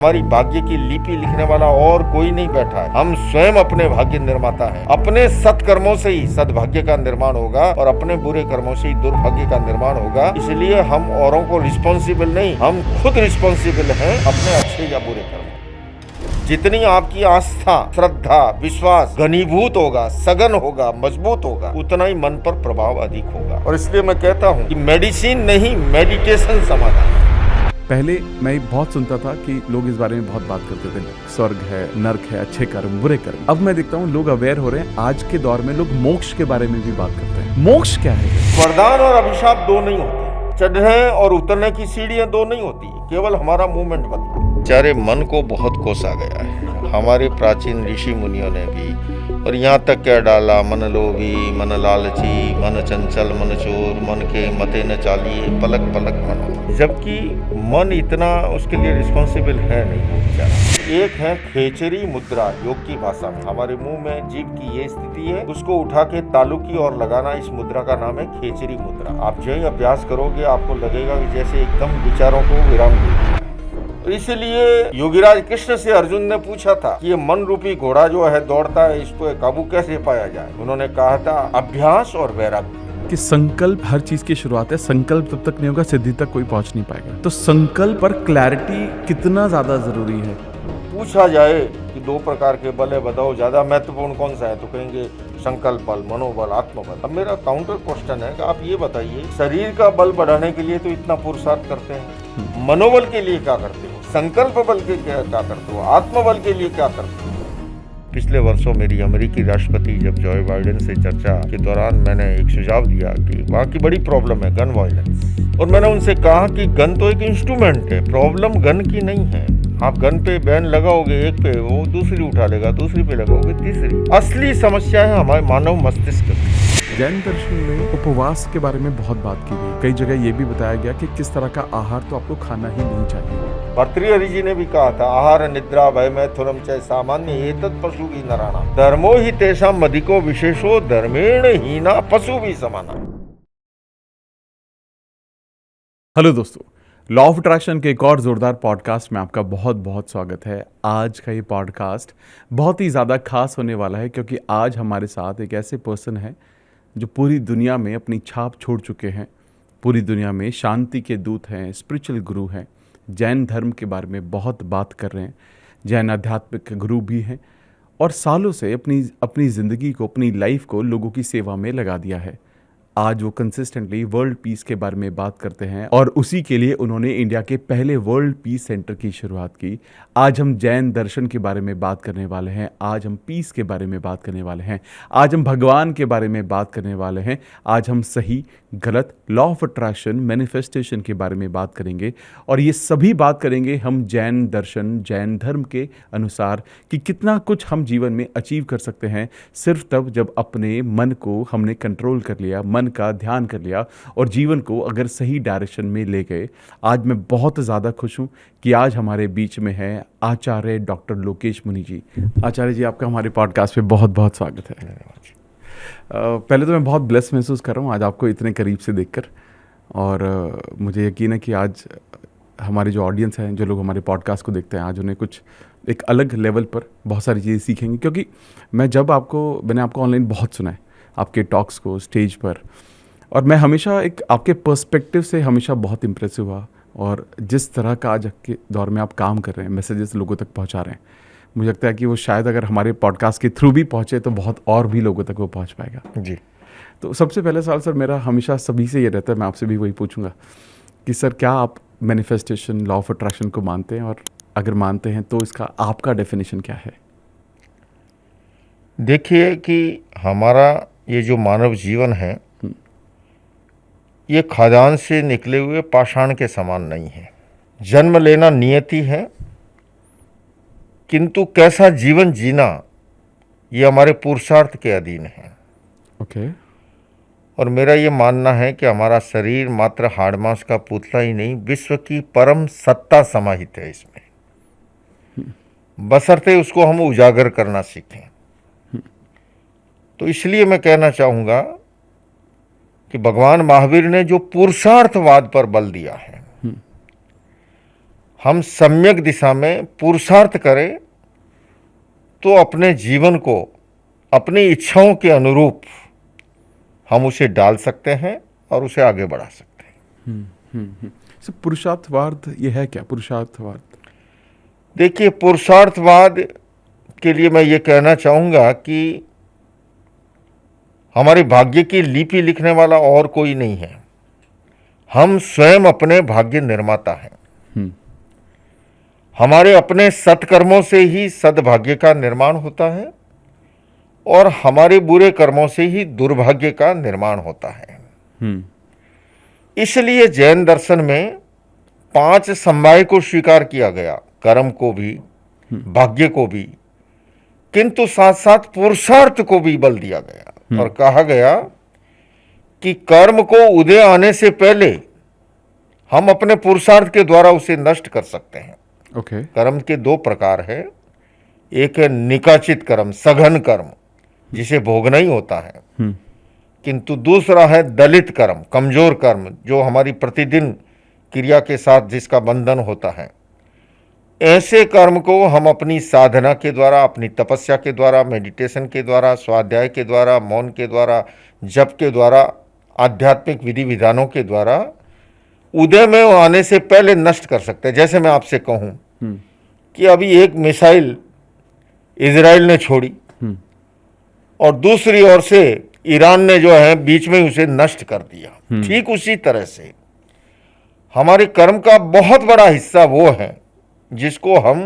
हमारी भाग्य की लिपि लिखने वाला और कोई नहीं बैठा है। हम स्वयं अपने भाग्य निर्माता हैं। अपने सत्कर्मों से ही सद्भाग्य का निर्माण होगा और अपने बुरे कर्मों से ही दुर्भाग्य का निर्माण होगा। इसलिए हम औरों को रिस्पॉन्सिबल नहीं, हम खुद रिस्पॉन्सिबल हैं अपने अच्छे या बुरे कर्म। जितनी आपकी आस्था, श्रद्धा, विश्वास घनीभूत होगा, सघन होगा, मजबूत होगा, उतना ही मन पर प्रभाव अधिक होगा। और इसलिए मैं कहता हूँ कि मेडिसिन नहीं, मेडिटेशन समाधान है। पहले मैं बहुत सुनता था कि लोग इस बारे में बहुत बात करते थे, स्वर्ग है, नर्क है, अच्छे कर्म, बुरे कर्म। अब मैं देखता हूँ लोग अवेयर हो रहे हैं। आज के दौर में लोग मोक्ष के बारे में भी बात करते हैं। मोक्ष क्या है? वरदान और अभिशाप दो नहीं होते, चढ़ने और उतरने की सीढ़ियां दो नहीं होती, केवल हमारा मूवमेंट बदला। बेचारे मन को बहुत कोसा गया है हमारे प्राचीन ऋषि मुनियों ने भी, और यहाँ तक क्या डाला, मन लोभी, मन लालची, मन चंचल, मन चोर, मन के मते न चालिए, पलक पलक मनो। जबकि मन इतना उसके लिए रिस्पॉन्सिबल है नहीं बेचारा। एक है खेचरी मुद्रा, योग की भाषा में हमारे मुंह में जीभ की ये स्थिति है, उसको उठा के तालू की ओर लगाना, इस मुद्रा का नाम है खेचरी मुद्रा। आप जो ही अभ्यास करोगे आपको लगेगा कि जैसे एकदम विचारों को विराम दे दिया। तो इसलिए योगीराज कृष्ण से अर्जुन ने पूछा था कि ये मन रूपी घोड़ा जो है दौड़ता है, इसको काबू कैसे पाया जाए। उन्होंने कहा था अभ्यास और वैराग्य। कि संकल्प हर चीज की शुरुआत है। संकल्प तब तक नहीं होगा सिद्धि तक कोई पहुंच नहीं पाएगा। तो संकल्प पर क्लैरिटी कितना ज्यादा जरूरी है। पूछा जाए कि दो प्रकार के बल है, बताओ ज्यादा महत्वपूर्ण कौन सा है, तो कहेंगे संकल्प बल, मनोबल, आत्मबल। अब मेरा काउंटर क्वेश्चन है कि आप ये बताइए, शरीर का बल बढ़ाने के लिए तो इतना पुरुषार्थ करते हैं, मनोबल के लिए क्या करते हो, संकल्प बल के क्या करते हो, आत्मबल के लिए क्या करते हो। पिछले वर्षों मेरी अमेरिकी राष्ट्रपति जब जॉय बाइडेन से चर्चा के दौरान मैंने एक सुझाव दिया कि वहाँ की बड़ी प्रॉब्लम है गन वायलेंस, और मैंने उनसे कहा कि गन तो एक इंस्ट्रूमेंट है, प्रॉब्लम गन की नहीं है। आप गन पे बैन लगाओगे एक पे, वो दूसरी उठा लेगा, दूसरी पे लगाओगे तीसरी। असली समस्या है हमारे मानव मस्तिष्क की। जैन दर्शन में उपवास के बारे में बहुत बात की गई। कई जगह ये भी बताया गया कि किस तरह का आहार तो आपको खाना ही नहीं चाहिए। भर्तृहरि जी ने भी कहा था आहार निद्रा भय मैथुनम च सामान्य एतत् पशु भी नराणा धर्मो ही तेषाम अधिको विशेषो धर्मेण हीना पशु भी समाना। हेलो दोस्तों, लॉ ऑफ अट्रैक्शन के एक और जोरदार पॉडकास्ट में आपका बहुत बहुत स्वागत है। आज का ये पॉडकास्ट बहुत ही ज़्यादा खास होने वाला है क्योंकि आज हमारे साथ एक ऐसे पर्सन है जो पूरी दुनिया में अपनी छाप छोड़ चुके हैं। पूरी दुनिया में शांति के दूत हैं, स्पिरिचुअल गुरु हैं, जैन धर्म के बारे में बहुत बात कर रहे हैं, जैन आध्यात्मिक गुरु भी हैं और सालों से अपनी ज़िंदगी को, अपनी लाइफ को लोगों की सेवा में लगा दिया है। आज वो कंसिस्टेंटली वर्ल्ड पीस के बारे में बात करते हैं और उसी के लिए उन्होंने इंडिया के पहले वर्ल्ड पीस सेंटर की शुरुआत की। आज हम जैन दर्शन के बारे में बात करने वाले हैं, आज हम पीस के बारे में बात करने वाले हैं, आज हम भगवान के बारे में बात करने वाले हैं, आज हम सही गलत, लॉ ऑफ अट्रैक्शन, मैनिफेस्टेशन के बारे में बात करेंगे। और ये सभी बात करेंगे हम जैन दर्शन, जैन धर्म के अनुसार कि कितना कुछ हम जीवन में अचीव कर सकते हैं सिर्फ तब जब अपने मन को हमने कंट्रोल कर लिया, मन का ध्यान कर लिया और जीवन को अगर सही डायरेक्शन में ले गए। आज मैं बहुत ज़्यादा खुश हूँ कि आज हमारे बीच में है आचार्य डॉक्टर लोकेश मुनि जी। आचार्य जी, आपका हमारे पॉडकास्ट पे बहुत बहुत स्वागत है। पहले तो मैं बहुत ब्लेस महसूस कर रहा हूँ आज आपको इतने करीब से देखकर, और मुझे यकीन है कि आज हमारे जो ऑडियंस हैं, जो लोग हमारे पॉडकास्ट को देखते हैं, आज उन्हें कुछ एक अलग लेवल पर बहुत सारी चीज़ें सीखेंगे। क्योंकि मैंने आपको ऑनलाइन बहुत सुना है, आपके टॉक्स को स्टेज पर, और मैं हमेशा एक आपके पर्सपेक्टिव से हमेशा बहुत इम्प्रेसिव हुआ। और जिस तरह का आज के दौर में आप काम कर रहे हैं, मैसेजेस लोगों तक पहुंचा रहे हैं, मुझे लगता है कि वो शायद अगर हमारे पॉडकास्ट के थ्रू भी पहुंचे तो बहुत और भी लोगों तक वो पहुंच पाएगा जी। तो सबसे पहले सवाल सर मेरा हमेशा सभी से ये रहता है, मैं आपसे भी वही पूछूंगा कि सर क्या आप मैनिफेस्टेशन, लॉ ऑफ अट्रैक्शन को मानते हैं, और अगर मानते हैं तो इसका आपका डेफिनेशन क्या है? देखिए कि हमारा ये जो मानव जीवन है ये खदान से निकले हुए पाषाण के समान नहीं है। जन्म लेना नियति है, किंतु कैसा जीवन जीना ये हमारे पुरुषार्थ के अधीन है। ओके। और मेरा ये मानना है कि हमारा शरीर मात्र हाड़ मांस का पुतला ही नहीं, विश्व की परम सत्ता समाहित है इसमें, बशर्ते उसको हम उजागर करना सीखें। तो इसलिए मैं कहना चाहूँगा कि भगवान महावीर ने जो पुरुषार्थवाद पर बल दिया है, हम सम्यक दिशा में पुरुषार्थ करें तो अपने जीवन को अपनी इच्छाओं के अनुरूप हम उसे डाल सकते हैं और उसे आगे बढ़ा सकते हैं। पुरुषार्थवाद ये है क्या? पुरुषार्थवाद, देखिए, पुरुषार्थवाद के लिए मैं ये कहना चाहूँगा कि हमारे भाग्य की लिपि लिखने वाला और कोई नहीं है। हम स्वयं अपने भाग्य निर्माता हैं। हमारे अपने सत्कर्मों से ही सद्भाग्य का निर्माण होता है और हमारे बुरे कर्मों से ही दुर्भाग्य का निर्माण होता है। इसलिए जैन दर्शन में 5 समवाय को स्वीकार किया गया, कर्म को भी, भाग्य को भी, किंतु साथ साथ पुरुषार्थ को भी बल दिया गया और कहा गया कि कर्म को उदय आने से पहले हम अपने पुरुषार्थ के द्वारा उसे नष्ट कर सकते हैं। कर्म के 2 प्रकार है। एक है निकाचित कर्म, सघन कर्म, जिसे भोगना ही होता है, किंतु दूसरा है दलित कर्म, कमजोर कर्म, जो हमारी प्रतिदिन क्रिया के साथ जिसका बंधन होता है। ऐसे कर्म को हम अपनी साधना के द्वारा, अपनी तपस्या के द्वारा, मेडिटेशन के द्वारा, स्वाध्याय के द्वारा, मौन के द्वारा, जप के द्वारा, आध्यात्मिक विधि विधानों के द्वारा उदय में आने से पहले नष्ट कर सकते हैं। जैसे मैं आपसे कहूं कि अभी एक मिसाइल इजराइल ने छोड़ी और दूसरी ओर से ईरान ने जो है बीच में उसे नष्ट कर दिया। ठीक उसी तरह से हमारे कर्म का बहुत बड़ा हिस्सा वो है जिसको हम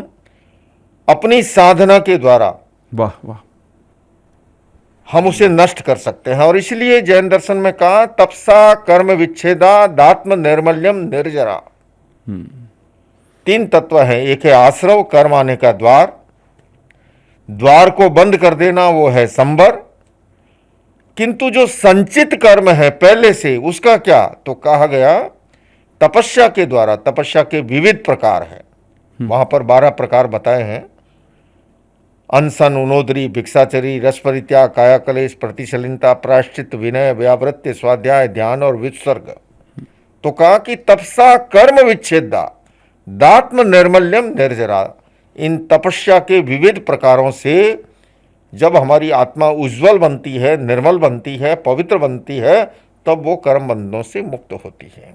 अपनी साधना के द्वारा हम उसे नष्ट कर सकते हैं। और इसलिए जैन दर्शन में कहा, तपसा कर्म विच्छेदा दात्म निर्मल्यम निर्जरा। 3 तत्व हैं। एक है आश्रव, कर्म आने का द्वार, द्वार को बंद कर देना, वो है संबर। किंतु जो संचित कर्म है पहले से, उसका क्या? तो कहा गया तपस्या के द्वारा। तपस्या के विविध प्रकार हैं, वहां पर 12 प्रकार बताए हैं। अनशन, उनोदरी, भिक्षाचरी, रस परित्याग, काया कलेश, प्रतिशलिनता, प्रायश्चित, विनय, व्यावृत्ति, स्वाध्याय, ध्यान और विसर्ग। तो कहा कि तपसा कर्म विच्छेदा दात्म निर्मल्यम निर्जरा। इन तपस्या के विविध प्रकारों से जब हमारी आत्मा उज्जवल बनती है, निर्मल बनती है, पवित्र बनती है, तब वो कर्म बंधनों से मुक्त होती है।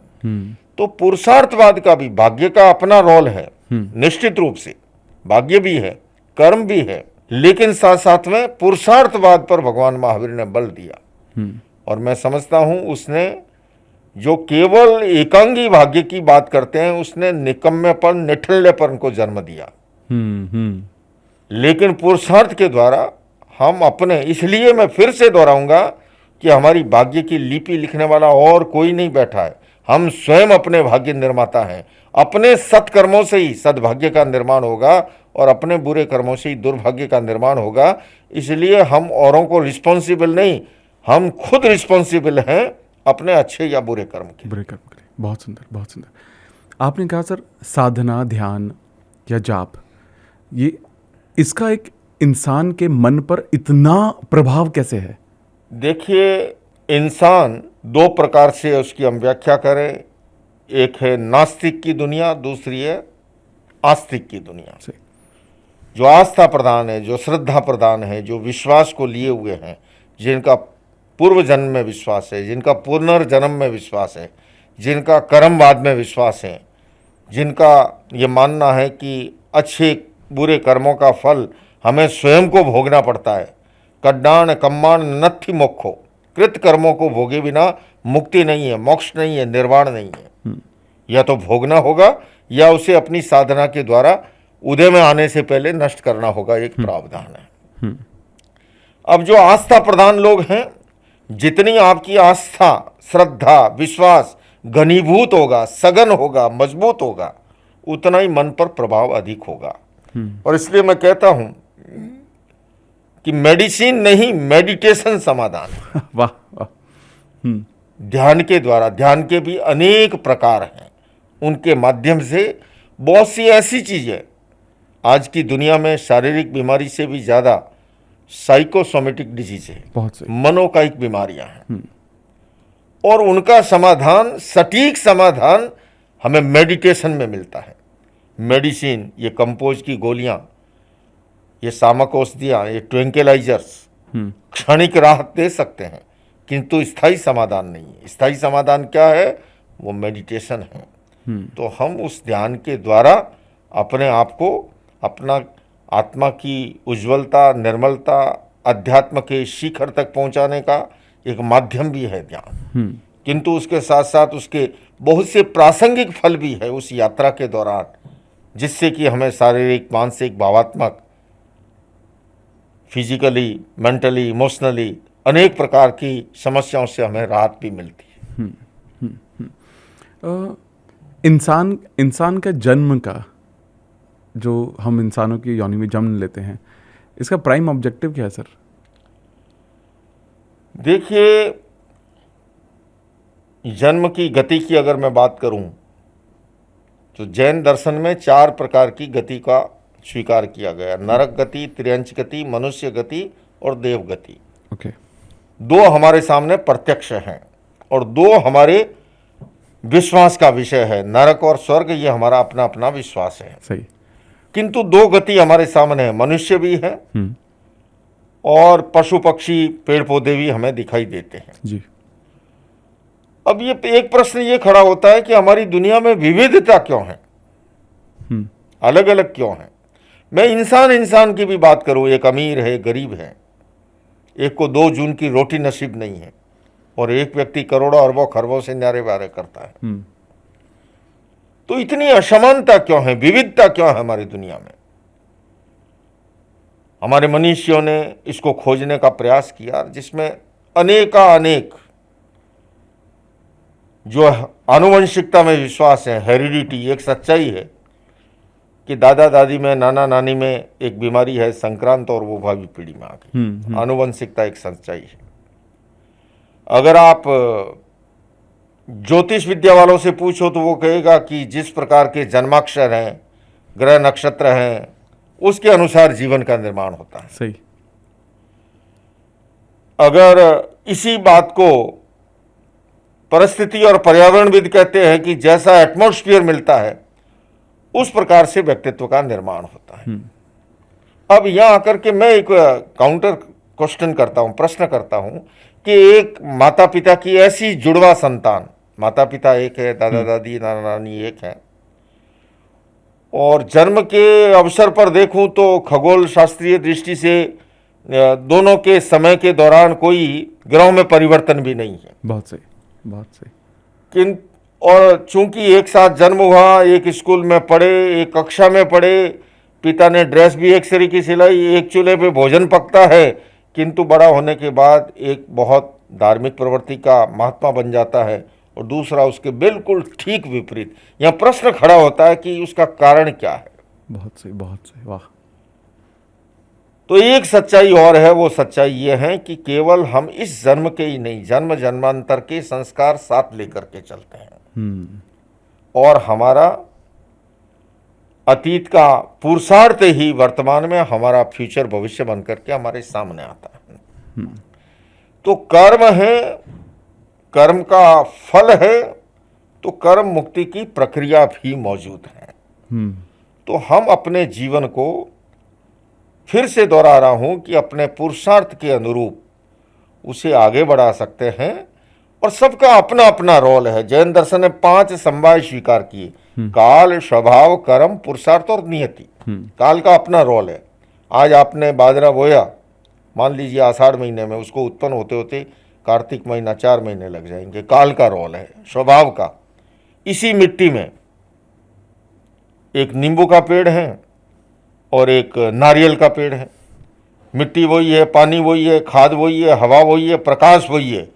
तो पुरुषार्थवाद का भी, भाग्य का अपना रोल है, निश्चित रूप से भाग्य भी है, कर्म भी है, लेकिन साथ साथ में पुरुषार्थवाद पर भगवान महावीर ने बल दिया। और मैं समझता हूं उसने जो केवल एकांगी भाग्य की बात करते हैं, उसने निकम्मेपन, निठल्लेपन को जन्म दिया। लेकिन पुरुषार्थ के द्वारा हम अपने, इसलिए मैं फिर से दोहराऊंगा कि हमारी भाग्य की लिपि लिखने वाला और कोई नहीं बैठा है। हम स्वयं अपने भाग्य निर्माता हैं। अपने सत्कर्मों से ही सद्भाग्य का निर्माण होगा और अपने बुरे कर्मों से ही दुर्भाग्य का निर्माण होगा। इसलिए हम औरों को रिस्पॉन्सिबल नहीं, हम खुद रिस्पॉन्सिबल हैं अपने अच्छे या बुरे कर्म के। बुरे कर्म के लिए। बहुत सुंदर, बहुत सुंदर। आपने कहा सर, साधना, ध्यान या जाप, ये इसका एक इंसान के मन पर इतना प्रभाव कैसे है? देखिए, इंसान 2 प्रकार से उसकी हम व्याख्या करें। एक है नास्तिक की दुनिया, दूसरी है आस्तिक की दुनिया। जो आस्था प्रधान है, जो श्रद्धा प्रधान है, जो विश्वास को लिए हुए हैं, जिनका पूर्व जन्म में विश्वास है, जिनका पुनर्जन्म में विश्वास है, जिनका कर्मवाद में विश्वास है, जिनका ये मानना है कि अच्छे बुरे कर्मों का फल हमें स्वयं को भोगना पड़ता है। कड्डान कम्मान नत्थि मोक्षो, कृत कर्मों को भोगे बिना मुक्ति नहीं है, मोक्ष नहीं है, निर्वाण नहीं है। या तो भोगना होगा या उसे अपनी साधना के द्वारा उदय में आने से पहले नष्ट करना होगा, एक प्रावधान है। अब जो आस्था प्रधान लोग हैं, जितनी आपकी आस्था, श्रद्धा, विश्वास घनीभूत होगा, सघन होगा, मजबूत होगा, उतना ही मन पर प्रभाव अधिक होगा। और इसलिए मैं कहता हूं कि मेडिसिन नहीं, मेडिटेशन समाधान है। वाह वाह। ध्यान के द्वारा, ध्यान के भी अनेक प्रकार हैं, उनके माध्यम से बहुत सी ऐसी चीजें आज की दुनिया में शारीरिक बीमारी से भी ज्यादा साइकोसोमेटिक डिजीज है, बहुत सही, मनोकायिक बीमारियां हैं, और उनका समाधान, सटीक समाधान हमें मेडिटेशन में मिलता है। मेडिसिन, ये कंपोज की गोलियां, ये सामक औषधियाँ, ये ट्विंकलाइजर्स क्षणिक राहत दे सकते हैं, किंतु स्थायी समाधान नहीं है। स्थायी समाधान क्या है? वो मेडिटेशन है। तो हम उस ध्यान के द्वारा अपने आप को, अपना आत्मा की उज्ज्वलता, निर्मलता, अध्यात्म के शिखर तक पहुंचाने का एक माध्यम भी है ध्यान, किंतु उसके साथ साथ उसके बहुत से प्रासंगिक फल भी है उस यात्रा के दौरान, जिससे कि हमें शारीरिक, मानसिक, भावात्मक, फिजिकली, मेंटली, इमोशनली अनेक प्रकार की समस्याओं से हमें राहत भी मिलती है। इंसान का जन्म का, जो हम इंसानों की योनि में जन्म लेते हैं, इसका प्राइम ऑब्जेक्टिव क्या है सर? देखिए, जन्म की गति की अगर मैं बात करूं तो जैन दर्शन में 4 प्रकार की गति का स्वीकार किया गया: नरक गति, त्रियंच गति, मनुष्य गति और देव गति। ओके। 2 हमारे सामने प्रत्यक्ष हैं और 2 हमारे विश्वास का विषय है। नरक और स्वर्ग ये हमारा अपना अपना विश्वास है। सही। किंतु 2 गति हमारे सामने है, मनुष्य भी है और पशु पक्षी पेड़ पौधे भी हमें दिखाई देते हैं जी। अब ये एक प्रश्न ये खड़ा होता है कि हमारी दुनिया में विविधता क्यों है, अलग अलग क्यों है? मैं इंसान की भी बात करूं, एक अमीर है, गरीब है, एक को 2 जून की रोटी नसीब नहीं है और एक व्यक्ति करोड़ों अरबों खरबों से न्यारे बारे करता है। तो इतनी असमानता क्यों है, विविधता क्यों है हमारी दुनिया में? हमारे मनीषियों ने इसको खोजने का प्रयास किया, जिसमें अनेक जो आनुवंशिकता में विश्वास है, हेरिडिटी एक सच्चाई है कि दादा दादी में, नाना नानी में एक बीमारी है संक्रांत और वो भावी पीढ़ी में आ गई। आनुवंशिकता एक सच्चाई है। अगर आप ज्योतिष विद्या वालों से पूछो तो वो कहेगा कि जिस प्रकार के जन्माक्षर हैं, ग्रह नक्षत्र हैं, उसके अनुसार जीवन का निर्माण होता है। सही। अगर इसी बात को परिस्थिति और पर्यावरणविद कहते हैं कि जैसा एटमॉस्फेयर मिलता है उस प्रकार से व्यक्तित्व का निर्माण होता है। अब यहां आकर के मैं एक काउंटर क्वेश्चन करता हूं, प्रश्न करता हूं कि एक माता पिता की ऐसी जुड़वा संतान, माता पिता एक है, दादा दादी, नाना नानी एक है, और जन्म के अवसर पर देखूं तो खगोल शास्त्रीय दृष्टि से दोनों के समय के दौरान कोई ग्रहों में परिवर्तन भी नहीं है। बहुत सही, बहुत सही। और चूंकि एक साथ जन्म हुआ, एक स्कूल में पढ़े, एक कक्षा में पढ़े, पिता ने ड्रेस भी एक सरी की सिलाई, एक चूल्हे पे भोजन पकता है, किंतु बड़ा होने के बाद एक बहुत धार्मिक प्रवृत्ति का महात्मा बन जाता है और दूसरा उसके बिल्कुल ठीक विपरीत। यहाँ प्रश्न खड़ा होता है कि उसका कारण क्या है? बहुत सही, बहुत सही, वाह। तो एक सच्चाई और है, वो सच्चाई ये है कि केवल हम इस जन्म के ही नहीं, जन्म जन्मांतर के संस्कार साथ लेकर के चलते हैं और हमारा अतीत का पुरुषार्थ ही वर्तमान में हमारा फ्यूचर, भविष्य बनकर के हमारे सामने आता है। तो कर्म है, कर्म का फल है, तो कर्म मुक्ति की प्रक्रिया भी मौजूद है। तो हम अपने जीवन को, फिर से दोहरा रहा हूं कि अपने पुरुषार्थ के अनुरूप उसे आगे बढ़ा सकते हैं और सबका अपना अपना रोल है। जैन दर्शन ने 5 समवाय स्वीकार किए: काल, स्वभाव, कर्म, पुरुषार्थ और नियति। काल का अपना रोल है। आज आपने बाजरा बोया, मान लीजिए आषाढ़ महीने में, उसको उत्पन्न होते होते कार्तिक महीना 4 महीने लग जाएंगे। काल का रोल है। स्वभाव का, इसी मिट्टी में एक नींबू का पेड़ है और एक नारियल का पेड़ है। मिट्टी वही है, पानी वही है, खाद वही है, हवा वही है, प्रकाश वही है,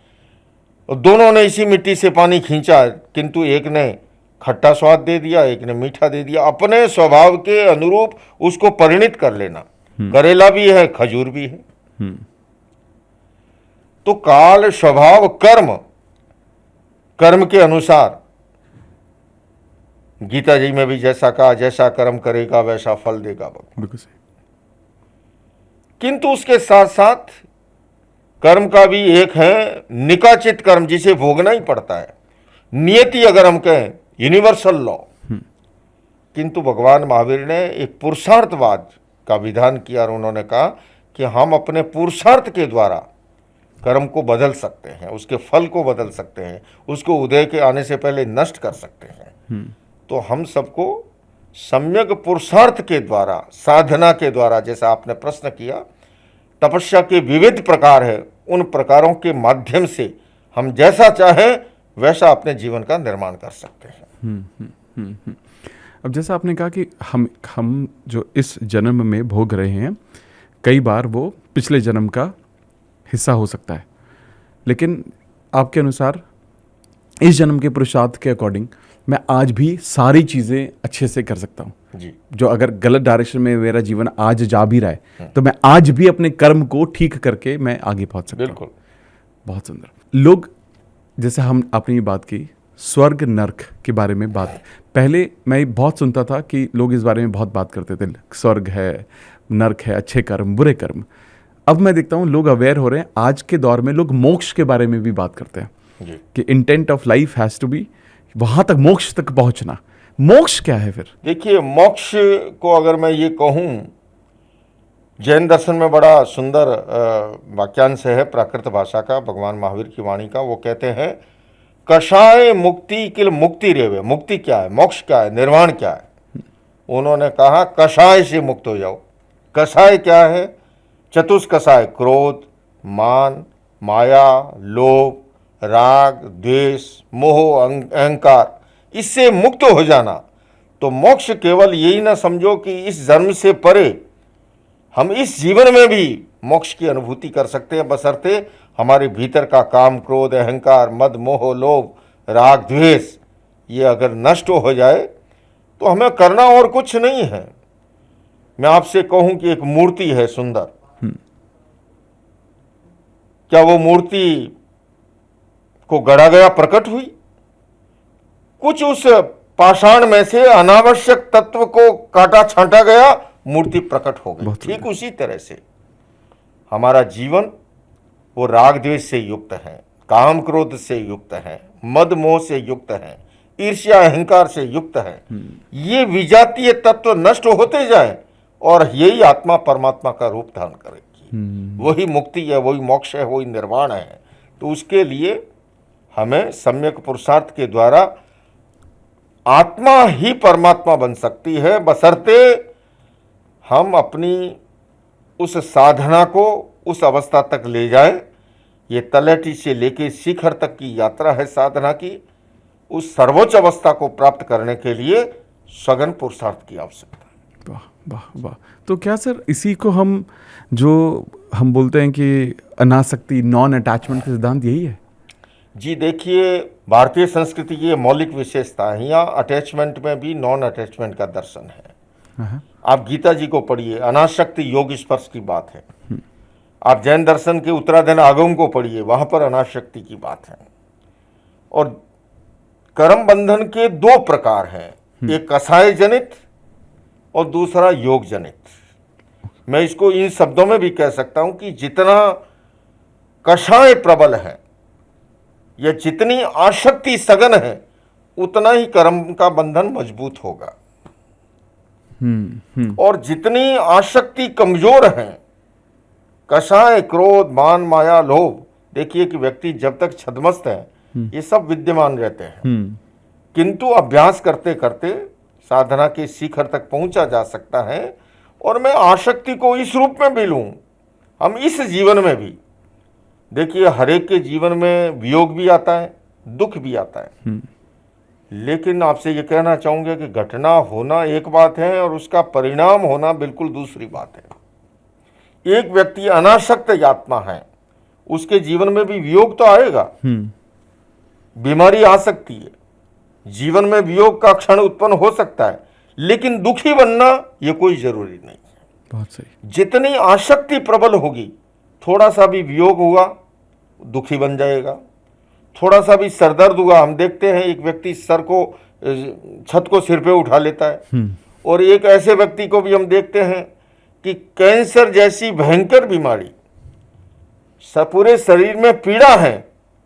और दोनों ने इसी मिट्टी से पानी खींचा, किंतु एक ने खट्टा स्वाद दे दिया, एक ने मीठा दे दिया। अपने स्वभाव के अनुरूप उसको परिणित कर लेना। करेला भी है, खजूर भी है। तो काल, स्वभाव, कर्म, कर्म के अनुसार गीता जी में भी जैसा कहा, जैसा कर्म करेगा वैसा फल देगा भगवान। किंतु उसके साथ साथ कर्म का भी एक है निकाचित कर्म, जिसे भोगना ही पड़ता है। नियति अगर हम कहें, यूनिवर्सल लॉ, किंतु भगवान महावीर ने एक पुरुषार्थवाद का विधान किया और उन्होंने कहा कि हम अपने पुरुषार्थ के द्वारा कर्म को बदल सकते हैं, उसके फल को बदल सकते हैं, उसको उदय के आने से पहले नष्ट कर सकते हैं। तो हम सबको सम्यक पुरुषार्थ के द्वारा, साधना के द्वारा, जैसा आपने प्रश्न किया, तपस्या के विविध प्रकार है, उन प्रकारों के माध्यम से हम जैसा चाहें वैसा अपने जीवन का निर्माण कर सकते हैं। अब जैसा आपने कहा कि हम जो इस जन्म में भोग रहे हैं, कई बार वो पिछले जन्म का हिस्सा हो सकता है, लेकिन आपके अनुसार इस जन्म के पुरुषार्थ के अकॉर्डिंग मैं आज भी सारी चीज़ें अच्छे से कर सकता हूँ जी। जो अगर गलत डायरेक्शन में मेरा जीवन आज जा भी रहा है तो मैं आज भी अपने कर्म को ठीक करके मैं आगे पहुँच सकता हूँ। बिल्कुल। बहुत सुंदर। लोग, जैसे हम आपने ये बात की स्वर्ग नर्क के बारे में बात, पहले मैं बहुत सुनता था कि लोग इस बारे में बहुत बात करते थे, स्वर्ग है, नर्क है, अच्छे कर्म, बुरे कर्म। अब मैं देखता हूँ लोग अवेयर हो रहे हैं, आज के दौर में लोग मोक्ष के बारे में भी बात करते हैं जी। कि intent of life has to be वहाँ तक, मोक्ष तक पहुँचना। मोक्ष क्या है फिर? देखिए, मोक्ष को अगर मैं ये कहूँ, जैन दर्शन में बड़ा सुंदर वाक्यांश है प्राकृत भाषा का, भगवान महावीर की वाणी का। वो कहते हैं, कषाय मुक्ति किल मुक्ति रेवे। मुक्ति क्या है, मोक्ष क्या है, निर्वाण क्या है? उन्होंने कहा कषाय से मुक्त हो जाओ। कषाय क्या है? चतुष्कषाय, क्रोध, मान, माया, लोभ, राग, द्वेष, मोह, अहंकार, इससे मुक्त हो जाना। तो मोक्ष केवल यही ना समझो कि इस जन्म से परे हम इस जीवन में भी मोक्ष की अनुभूति कर सकते हैं, बशर्ते हमारे भीतर का काम, क्रोध, अहंकार, मद, मोह, लोभ, राग, द्वेष ये अगर नष्ट हो जाए तो हमें करना और कुछ नहीं है। मैं आपसे कहूं कि एक मूर्ति है सुंदर, क्या वो मूर्ति को गढ़ा गया प्रकट हुई? कुछ उस पाषाण में से अनावश्यक तत्व को काटा छांटा गया, मूर्ति प्रकट हो गई। ठीक उसी तरह से हमारा जीवन वो राग द्वेष से युक्त है, काम क्रोध से युक्त है, मद मोह से युक्त है, ईर्ष्या अहंकार से युक्त है। ये विजातीय तत्व नष्ट होते जाए और यही आत्मा परमात्मा का रूप धारण करेगी। वही मुक्ति है, वही मोक्ष है, वही निर्वाण है। तो उसके लिए हमें सम्यक पुरुषार्थ के द्वारा आत्मा ही परमात्मा बन सकती है, बशर्ते हम अपनी उस साधना को उस अवस्था तक ले जाएं। ये तलहटी से लेके शिखर तक की यात्रा है साधना की। उस सर्वोच्च अवस्था को प्राप्त करने के लिए सघन पुरुषार्थ की आवश्यकता है। वाह वाह वाह। तो क्या सर इसी को हम बोलते हैं कि अनासक्ति, नॉन अटैचमेंट का सिद्धांत यही है? जी देखिए, भारतीय संस्कृति की ये मौलिक विशेषता है। यहाँ अटैचमेंट में भी नॉन अटैचमेंट का दर्शन है। आप गीता जी को पढ़िए, अनासक्ति योग स्पर्श की बात है। आप जैन दर्शन के उत्तराधन आगम को पढ़िए, वहाँ पर अनासक्ति की बात है। और कर्म बंधन के दो प्रकार हैं, एक कषाय जनित और दूसरा योग जनित। मैं इसको इन शब्दों में भी कह सकता हूँ कि जितना कषाय प्रबल है या जितनी आसक्ति सघन है, उतना ही कर्म का बंधन मजबूत होगा। और जितनी आसक्ति कमजोर है, कषाय, क्रोध, मान, माया, लोभ, देखिए कि व्यक्ति जब तक छद्मस्त है ये सब विद्यमान रहते हैं, किंतु अभ्यास करते करते साधना के शिखर तक पहुंचा जा सकता है। और मैं आसक्ति को इस रूप में भी लूं, हम इस जीवन में भी देखिए, हर एक के जीवन में वियोग भी आता है, दुख भी आता है। लेकिन आपसे ये कहना चाहूँगा कि घटना होना एक बात है और उसका परिणाम होना बिल्कुल दूसरी बात है। एक व्यक्ति अनासक्त आत्मा है, उसके जीवन में भी वियोग तो आएगा, बीमारी आ सकती है, जीवन में वियोग का क्षण उत्पन्न हो सकता है, लेकिन दुखी बनना ये कोई जरूरी नहीं है। बहुत सही। जितनी आसक्ति प्रबल होगी, थोड़ा सा भी वियोग हुआ दुखी बन जाएगा, थोड़ा सा भी सरदर्द हुआ, हम देखते हैं एक व्यक्ति छत को सिर पे उठा लेता है। और एक ऐसे व्यक्ति को भी हम देखते हैं कि कैंसर जैसी भयंकर बीमारी, पूरे शरीर में पीड़ा है,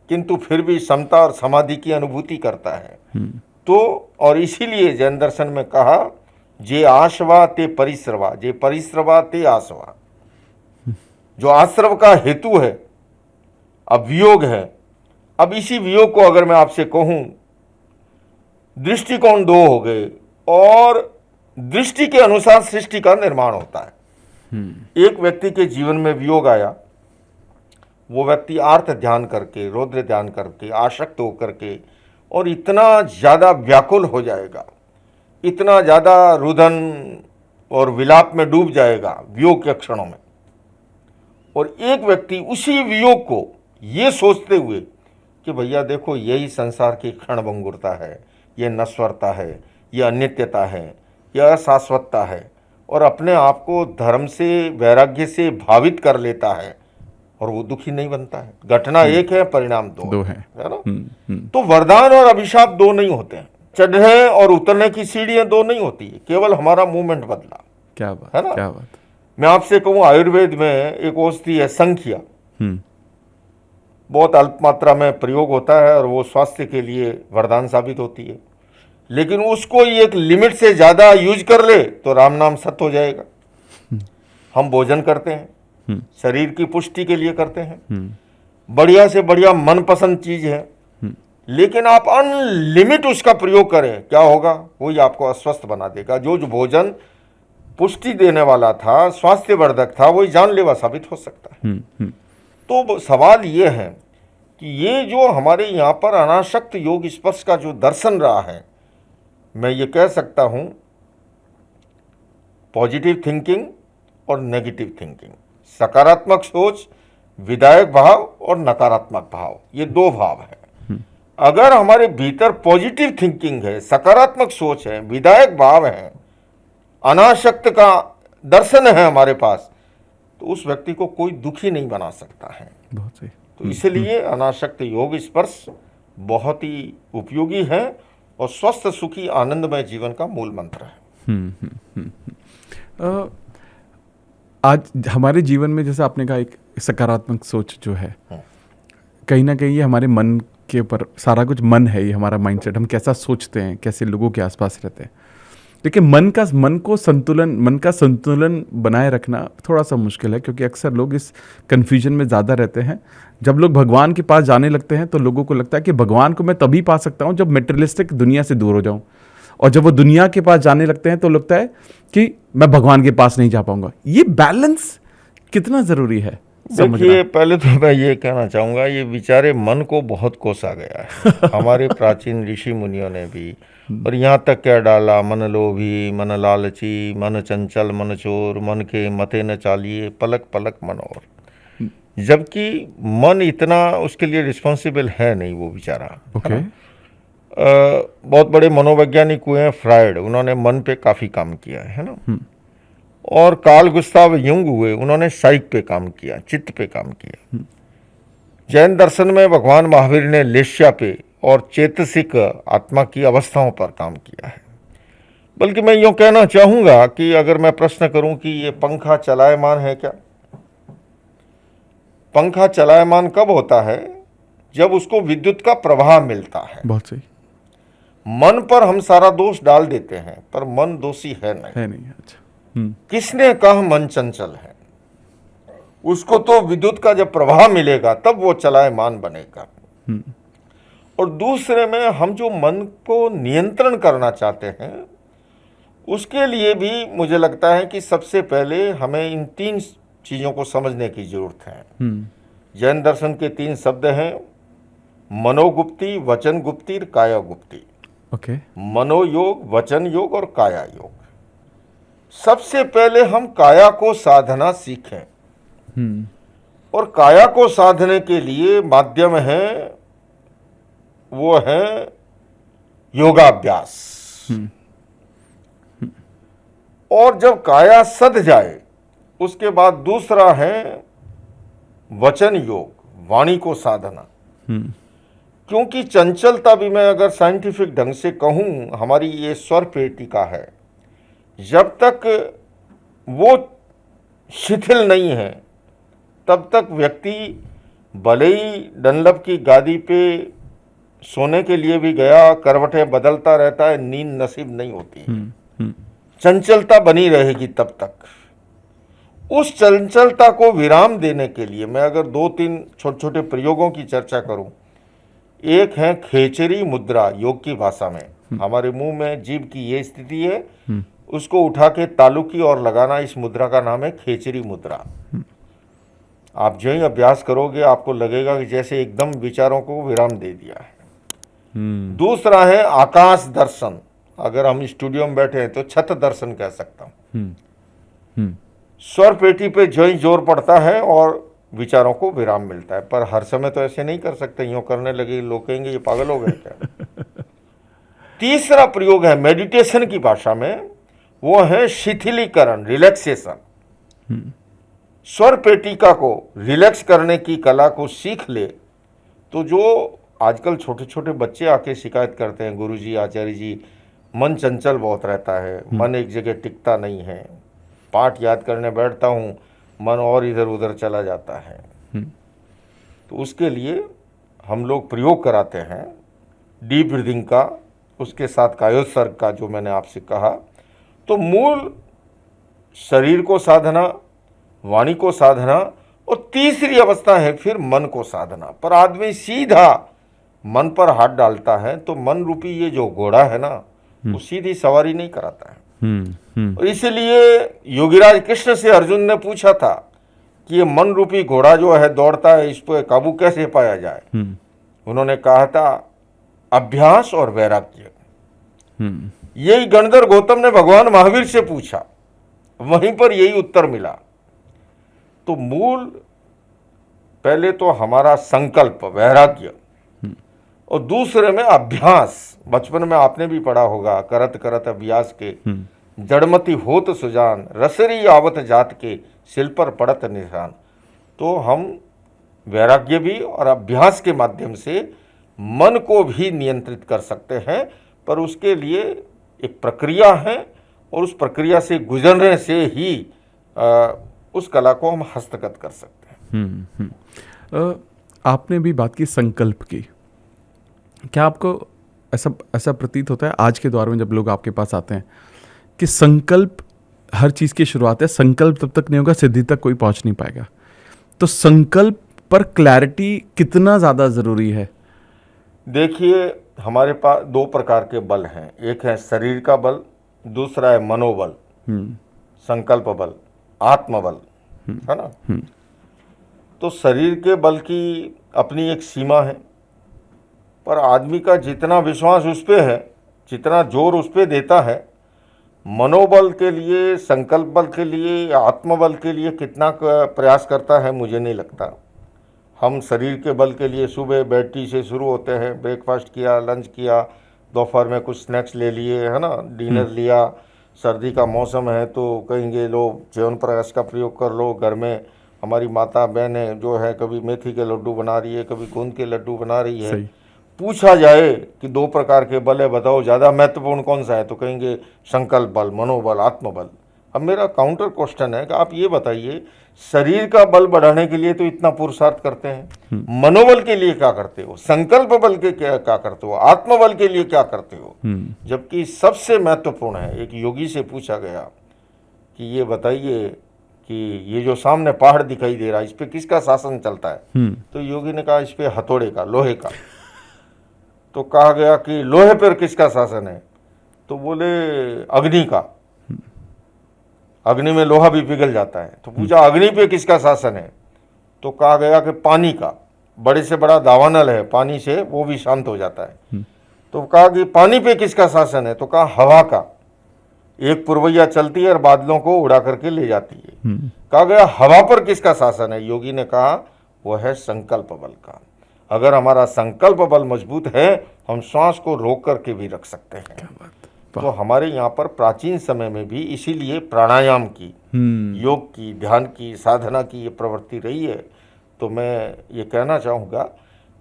किंतु फिर भी समता और समाधि की अनुभूति करता है। तो और इसीलिए जैन दर्शन में कहा जे आशवा ते परिश्रवा, जे परिश्रवा ते आशवा। जो आश्रव का हेतु है अब वियोग है। अब इसी वियोग को अगर मैं आपसे कहूं, दृष्टिकोण दो हो गए और दृष्टि के अनुसार सृष्टि का निर्माण होता है। एक व्यक्ति के जीवन में वियोग आया, वो व्यक्ति आर्त ध्यान करके, रौद्र ध्यान करके, आसक्त होकर के और इतना ज़्यादा व्याकुल हो जाएगा, इतना ज़्यादा रुदन और विलाप में डूब जाएगा वियोग के क्षणों में। और एक व्यक्ति उसी वियोग को ये सोचते हुए कि भैया देखो यही संसार की क्षणभंगुरता है, ये नश्वरता है, ये अनित्यता है, यह अशाश्वतता है, और अपने आप को धर्म से, वैराग्य से भावित कर लेता है और वो दुखी नहीं बनता है। घटना एक है, परिणाम दो है ना। तो वरदान और अभिशाप दो नहीं होते हैं, चढ़ने और उतरने की सीढ़ियां दो नहीं होती है, केवल हमारा मूवमेंट बदला। क्या बात है ना। क्या बात। मैं आपसे कहूँ, आयुर्वेद में एक औषधि है संख्या, बहुत अल्प मात्रा में प्रयोग होता है और वो स्वास्थ्य के लिए वरदान साबित होती है, लेकिन उसको एक लिमिट से ज़्यादा यूज कर ले तो राम नाम सत्य हो जाएगा। हम भोजन करते हैं, शरीर की पुष्टि के लिए करते हैं, बढ़िया से बढ़िया मनपसंद चीज है, लेकिन आप अनलिमिट उसका प्रयोग करें, क्या होगा? वही आपको अस्वस्थ बना देगा। जो भोजन पुष्टि देने वाला था, स्वास्थ्यवर्धक था, वही जानलेवा साबित हो सकता है। तो सवाल ये है कि ये जो हमारे यहाँ पर अनासक्त योग स्पर्श का जो दर्शन रहा है, मैं ये कह सकता हूँ पॉजिटिव थिंकिंग और नेगेटिव थिंकिंग, सकारात्मक सोच, विधायक भाव और नकारात्मक भाव, ये दो भाव हैं। अगर हमारे भीतर पॉजिटिव थिंकिंग है, सकारात्मक सोच है, विधायक भाव है, अनासक्त का दर्शन है हमारे पास, तो उस व्यक्ति को कोई दुखी नहीं बना सकता है। बहुत सही। तो इसलिए अनासक्त योग स्पर्श बहुत ही उपयोगी है और स्वस्थ सुखी आनंदमय जीवन का मूल मंत्र है। आज हमारे जीवन में जैसे आपने कहा, एक सकारात्मक सोच जो है, कहीं ना कहीं ये हमारे मन के ऊपर सारा कुछ, मन है ये हमारा माइंडसेट, हम कैसा सोचते हैं, कैसे लोगों के आसपास रहते हैं। लेकिन मन का संतुलन बनाए रखना थोड़ा सा मुश्किल है, क्योंकि अक्सर लोग इस कन्फ्यूजन में ज़्यादा रहते हैं। जब लोग भगवान के पास जाने लगते हैं तो लोगों को लगता है कि भगवान को मैं तभी पा सकता हूँ जब मेटेरियलिस्टिक दुनिया से दूर हो जाऊँ, और जब वो दुनिया के पास जाने लगते हैं तो लगता है कि मैं भगवान के पास नहीं जा पाऊंगा। ये बैलेंस कितना ज़रूरी है? देखिए, पहले तो मैं ये कहना चाहूँगा, ये बेचारे मन को बहुत कोसा गया है हमारे प्राचीन ऋषि मुनियों ने भी, और यहाँ तक क्या डाला, मन लोभी, मन लालची, मन चंचल, मन चोर, मन के मते न चालिए, पलक पलक मन और। जबकि मन इतना उसके लिए रिस्पॉन्सिबल है नहीं वो बेचारा। ओके। बहुत बड़े मनोवैज्ञानिक हुए हैं फ्रायड, उन्होंने मन पे काफ़ी काम किया है ना। और कार्ल गुस्ताव युंग हुए, उन्होंने साइक पे काम किया, चित्त पे काम किया। जैन दर्शन में भगवान महावीर ने लेश्या पे और चेतसिक आत्मा की अवस्थाओं पर काम किया है। बल्कि मैं यूँ कहना चाहूँगा कि अगर मैं प्रश्न करूँ कि ये पंखा चलायमान है क्या? पंखा चलायमान कब होता है? जब उसको विद्युत का प्रवाह मिलता है। बहुत सही। मन पर हम सारा दोष डाल देते हैं, पर मन दोषी है नहीं। अच्छा। किसने कहा मन चंचल है? उसको तो विद्युत का जब प्रवाह मिलेगा तब वो चलायमान बनेगा। और दूसरे में, हम जो मन को नियंत्रण करना चाहते हैं, उसके लिए भी मुझे लगता है कि सबसे पहले हमें इन तीन चीज़ों को समझने की जरूरत है। जैन दर्शन के तीन शब्द हैं, मनोगुप्ति, वचन गुप्ति, काया गुप्ति। ओके। मनोयोग, वचन योग और काया योग। सबसे पहले हम काया को साधना सीखें, और काया को साधने के लिए माध्यम है, वो है योगाभ्यास। और जब काया सध जाए, उसके बाद दूसरा है वचन योग, वाणी को साधना। क्योंकि चंचलता भी, मैं अगर साइंटिफिक ढंग से कहूँ, हमारी ये स्वर पेटिका है, जब तक वो शिथिल नहीं है तब तक व्यक्ति भले ही डनलप की गादी पे सोने के लिए भी गया, करवटें बदलता रहता है, नींद नसीब नहीं होती है। चंचलता बनी रहेगी तब तक। उस चंचलता को विराम देने के लिए मैं अगर 2-3 छोटे छोटे प्रयोगों की चर्चा करूं, एक है खेचरी मुद्रा। योग की भाषा में हमारे मुंह में जीभ की ये स्थिति है, उसको उठा के तालू की ओर लगाना, इस मुद्रा का नाम है खेचरी मुद्रा। आप जो ही अभ्यास करोगे आपको लगेगा कि जैसे एकदम विचारों को विराम दे दिया है। दूसरा है आकाश दर्शन। अगर हम स्टूडियो में बैठे हैं तो छत दर्शन कह सकता हूं। स्वर पेटी पे जो ही जोर पड़ता है और विचारों को विराम मिलता है, पर हर समय तो ऐसे नहीं कर सकते। यूं करने लगे लोग कहेंगे ये पागल हो गए क्या। तीसरा प्रयोग है मेडिटेशन की भाषा में, वो है शिथिलीकरण, रिलैक्सेशन। स्वर पेटिका को रिलैक्स करने की कला को सीख ले तो जो आजकल छोटे छोटे बच्चे आके शिकायत करते हैं, गुरुजी आचार्य जी मन चंचल बहुत रहता है, मन एक जगह टिकता नहीं है, पाठ याद करने बैठता हूँ मन और इधर उधर चला जाता है। तो उसके लिए हम लोग प्रयोग कराते हैं डीप ब्रीदिंग का, उसके साथ कायोत्सर्ग का जो मैंने आपसे कहा। तो मूल शरीर को साधना, वाणी को साधना, और तीसरी अवस्था है फिर मन को साधना। पर आदमी सीधा मन पर हाथ डालता है तो मन रूपी ये जो घोड़ा है ना, वो सीधी सवारी नहीं कराता है। और इसलिए योगीराज कृष्ण से अर्जुन ने पूछा था कि ये मन रूपी घोड़ा जो है दौड़ता है, इस पर काबू कैसे पाया जाए। उन्होंने कहा था अभ्यास और वैराग्य। यही गणधर गौतम ने भगवान महावीर से पूछा, वहीं पर यही उत्तर मिला। तो मूल पहले तो हमारा संकल्प वैराग्य, और दूसरे में अभ्यास। बचपन में आपने भी पढ़ा होगा, करत करत अभ्यास के जड़मति होत सुजान, रसरी आवत जात के सिल पर पड़त निशान। तो हम वैराग्य भी और अभ्यास के माध्यम से मन को भी नियंत्रित कर सकते हैं, पर उसके लिए एक प्रक्रिया है, और उस प्रक्रिया से गुजरने से ही उस कला को हम हस्तगत कर सकते हैं। आपने भी बात की संकल्प की। क्या आपको ऐसा प्रतीत होता है आज के दौर में जब लोग आपके पास आते हैं कि संकल्प हर चीज़ की शुरुआत है, संकल्प तब तक नहीं होगा सिद्धि तक कोई पहुंच नहीं पाएगा। तो संकल्प पर क्लैरिटी कितना ज़्यादा ज़रूरी है? देखिए, हमारे पास 2 प्रकार के बल हैं, एक है शरीर का बल, दूसरा है मनोबल, संकल्प बल, आत्मबल, है ना। तो शरीर के बल की अपनी एक सीमा है, पर आदमी का जितना विश्वास उस पर है, जितना जोर उस पर देता है, मनोबल के लिए, संकल्प बल के लिए या आत्मबल के लिए कितना प्रयास करता है मुझे नहीं लगता। हम शरीर के बल के लिए सुबह बेड टी से शुरू होते हैं, ब्रेकफास्ट किया, लंच किया, दोपहर में कुछ स्नैक्स ले लिए, है ना, डिनर लिया, सर्दी का मौसम है तो कहेंगे लो च्यवनप्राश का प्रयोग कर लो। घर में हमारी माता बहनें जो है कभी मेथी के लड्डू बना रही है, कभी गोंद के लड्डू बना रही है। पूछा जाए कि 2 प्रकार के बल है, बताओ ज़्यादा महत्वपूर्ण कौन सा है, तो कहेंगे संकल्प बल, मनोबल, आत्मबल। अब मेरा काउंटर क्वेश्चन है कि आप ये बताइए, शरीर का बल बढ़ाने के लिए तो इतना पुरुषार्थ करते हैं, मनोबल के लिए क्या करते हो, संकल्प बल के क्या करते हो, आत्मबल के लिए क्या करते हो? जबकि सबसे महत्वपूर्ण है, एक योगी से पूछा गया कि ये बताइए कि ये जो सामने पहाड़ दिखाई दे रहा है, इस पे किसका शासन चलता है? तो योगी ने कहा इस पे हथौड़े का, लोहे का। तो कहा गया कि लोहे पर किसका शासन है? तो बोले अग्नि का, अग्नि में लोहा भी पिघल जाता है। तो पूछा अग्नि पे किसका शासन है? तो कहा गया कि पानी का, बड़े से बड़ा दावानल है, पानी से वो भी शांत हो जाता है। तो कहा कि पानी पे किसका शासन है? तो कहा हवा का, एक पुरवैया चलती है और बादलों को उड़ा करके ले जाती है। कहा गया हवा पर किसका शासन है? योगी ने कहा वो है संकल्प बल का। अगर हमारा संकल्प बल मजबूत है, हम श्वास को रोक करके भी रख सकते हैं। तो हमारे यहाँ पर प्राचीन समय में भी इसीलिए प्राणायाम की, योग की, ध्यान की, साधना की ये प्रवृत्ति रही है। तो मैं ये कहना चाहूँगा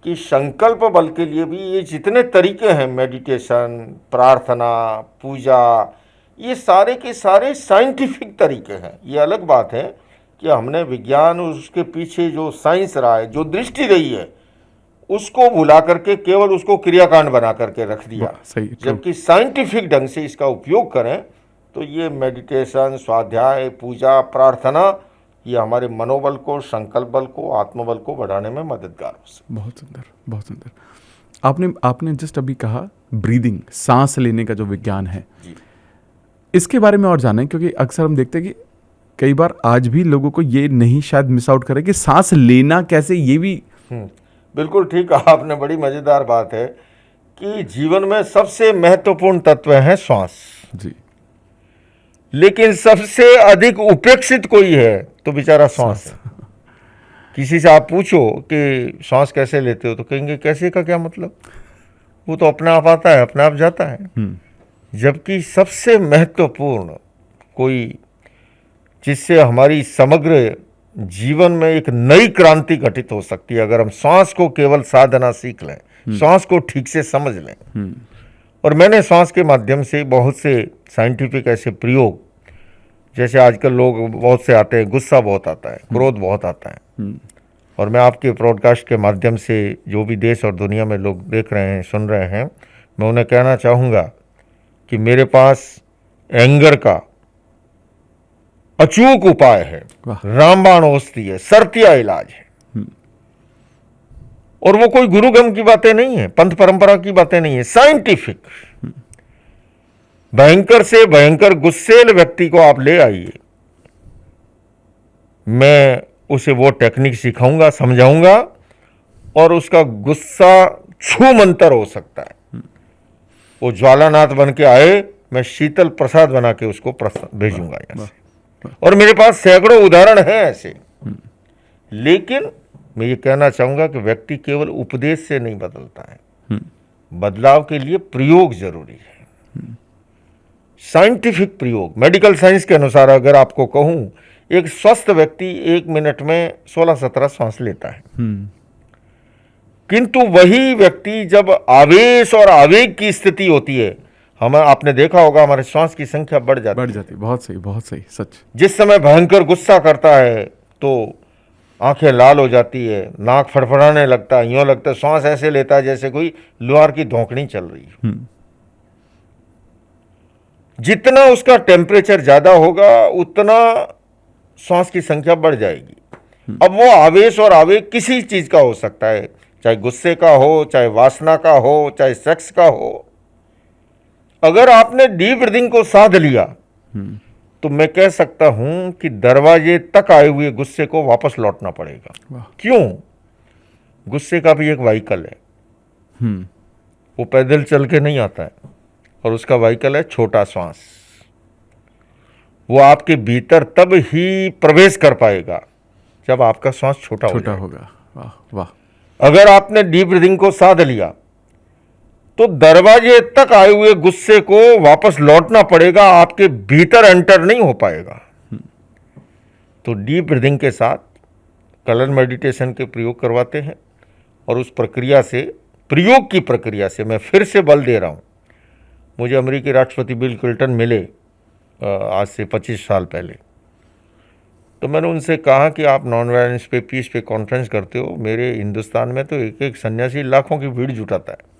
कि संकल्प बल के लिए भी ये जितने तरीके हैं, मेडिटेशन, प्रार्थना, पूजा, ये सारे के सारे साइंटिफिक तरीके हैं। ये अलग बात है कि हमने विज्ञान, उसके पीछे जो साइंस रहा है, जो दृष्टि रही है, उसको भुला करके केवल उसको क्रियाकांड बना करके रख दिया। सही, जबकि साइंटिफिक ढंग से इसका उपयोग करें तो ये मेडिटेशन, स्वाध्याय, पूजा, प्रार्थना, ये हमारे मनोबल को, संकल्प बल को, आत्मबल को बढ़ाने में मददगार हो सकता है। बहुत सुंदर, बहुत सुंदर। आपने जस्ट अभी कहा ब्रीदिंग, सांस लेने का जो विज्ञान है, जी। इसके बारे में और जानें, क्योंकि अक्सर हम देखते हैं कि कई बार आज भी लोगों को ये नहीं शायद मिस आउट करे कि सांस लेना कैसे, ये भी। बिल्कुल ठीक कहा आपने, बड़ी मजेदार बात है कि जीवन में सबसे महत्वपूर्ण तत्व है श्वास जी। लेकिन सबसे अधिक उपेक्षित कोई है तो बेचारा श्वास है। किसी से आप पूछो कि श्वास कैसे लेते हो तो कहेंगे कैसे का क्या मतलब, वो तो अपने आप आता है, अपने आप जाता है। जबकि सबसे महत्वपूर्ण कोई जिससे हमारी समग्र जीवन में एक नई क्रांति घटित हो सकती है अगर हम श्वास को केवल साधना सीख लें, श्वास को ठीक से समझ लें। और मैंने श्वास के माध्यम से बहुत से साइंटिफिक ऐसे प्रयोग, जैसे आजकल लोग बहुत से आते हैं, गुस्सा बहुत आता है, क्रोध बहुत आता है, और मैं आपके ब्रॉडकास्ट के माध्यम से जो भी देश और दुनिया में लोग देख रहे हैं, सुन रहे हैं, मैं उन्हें कहना चाहूँगा कि मेरे पास एंगर का अचूक उपाय है, रामबाण औषधि है, सरतिया इलाज है। और वो कोई गुरुगम की बातें नहीं है, पंथ परंपरा की बातें नहीं है, साइंटिफिक। भयंकर से भयंकर गुस्सेल व्यक्ति को आप ले आइए, मैं उसे वो टेक्निक सिखाऊंगा, समझाऊंगा, और उसका गुस्सा छूमंतर हो सकता है। वो ज्वालानाथ बन के आए, मैं शीतल प्रसाद बना के उसको भेजूंगा यहाँ से। और मेरे पास सैकड़ों उदाहरण हैं ऐसे। लेकिन मैं ये कहना चाहूंगा कि व्यक्ति केवल उपदेश से नहीं बदलता है, बदलाव के लिए प्रयोग जरूरी है। साइंटिफिक प्रयोग, मेडिकल साइंस के अनुसार अगर आपको कहूं, एक स्वस्थ व्यक्ति 1 मिनट में 16-17 सांस लेता है। किंतु वही व्यक्ति जब आवेश और आवेग की स्थिति होती है, आपने देखा होगा हमारे श्वास की संख्या बढ़ जाती है। बहुत सही, बहुत सही, सच। जिस समय भयंकर गुस्सा करता है तो आंखें लाल हो जाती है, नाक फड़फड़ाने लगता है, यूं लगता है श्वास ऐसे लेता है जैसे कोई लोहार की धोंकनी चल रही है। जितना उसका टेम्परेचर ज्यादा होगा उतना श्वास की संख्या बढ़ जाएगी। अब वो आवेश और आवेग किसी चीज का हो सकता है, चाहे गुस्से का हो, चाहे वासना का हो, चाहे सेक्स का हो। अगर आपने डीप ब्रीदिंग को साध लिया तो मैं कह सकता हूं कि दरवाजे तक आए हुए गुस्से को वापस लौटना पड़ेगा। क्यों? गुस्से का भी एक व्हीकल है, वो पैदल चल के नहीं आता है, और उसका व्हीकल है छोटा श्वास। वो आपके भीतर तब ही प्रवेश कर पाएगा जब आपका श्वास छोटा होगा। वाह वाह। अगर आपने डीप ब्रीदिंग को साध लिया तो दरवाजे तक आए हुए गुस्से को वापस लौटना पड़ेगा, आपके भीतर एंटर नहीं हो पाएगा। तो डीप ब्रीदिंग के साथ कलर मेडिटेशन के प्रयोग करवाते हैं, और उस प्रक्रिया से, प्रयोग की प्रक्रिया से, मैं फिर से बल दे रहा हूं, मुझे अमेरिकी राष्ट्रपति बिल क्लिंटन मिले आज से 25 साल पहले। तो मैंने उनसे कहा कि आप नॉन वायलेंस पे, पीस पे कॉन्फ्रेंस करते हो, मेरे हिंदुस्तान में तो एक एक सन्यासी लाखों की भीड़ जुटाता है।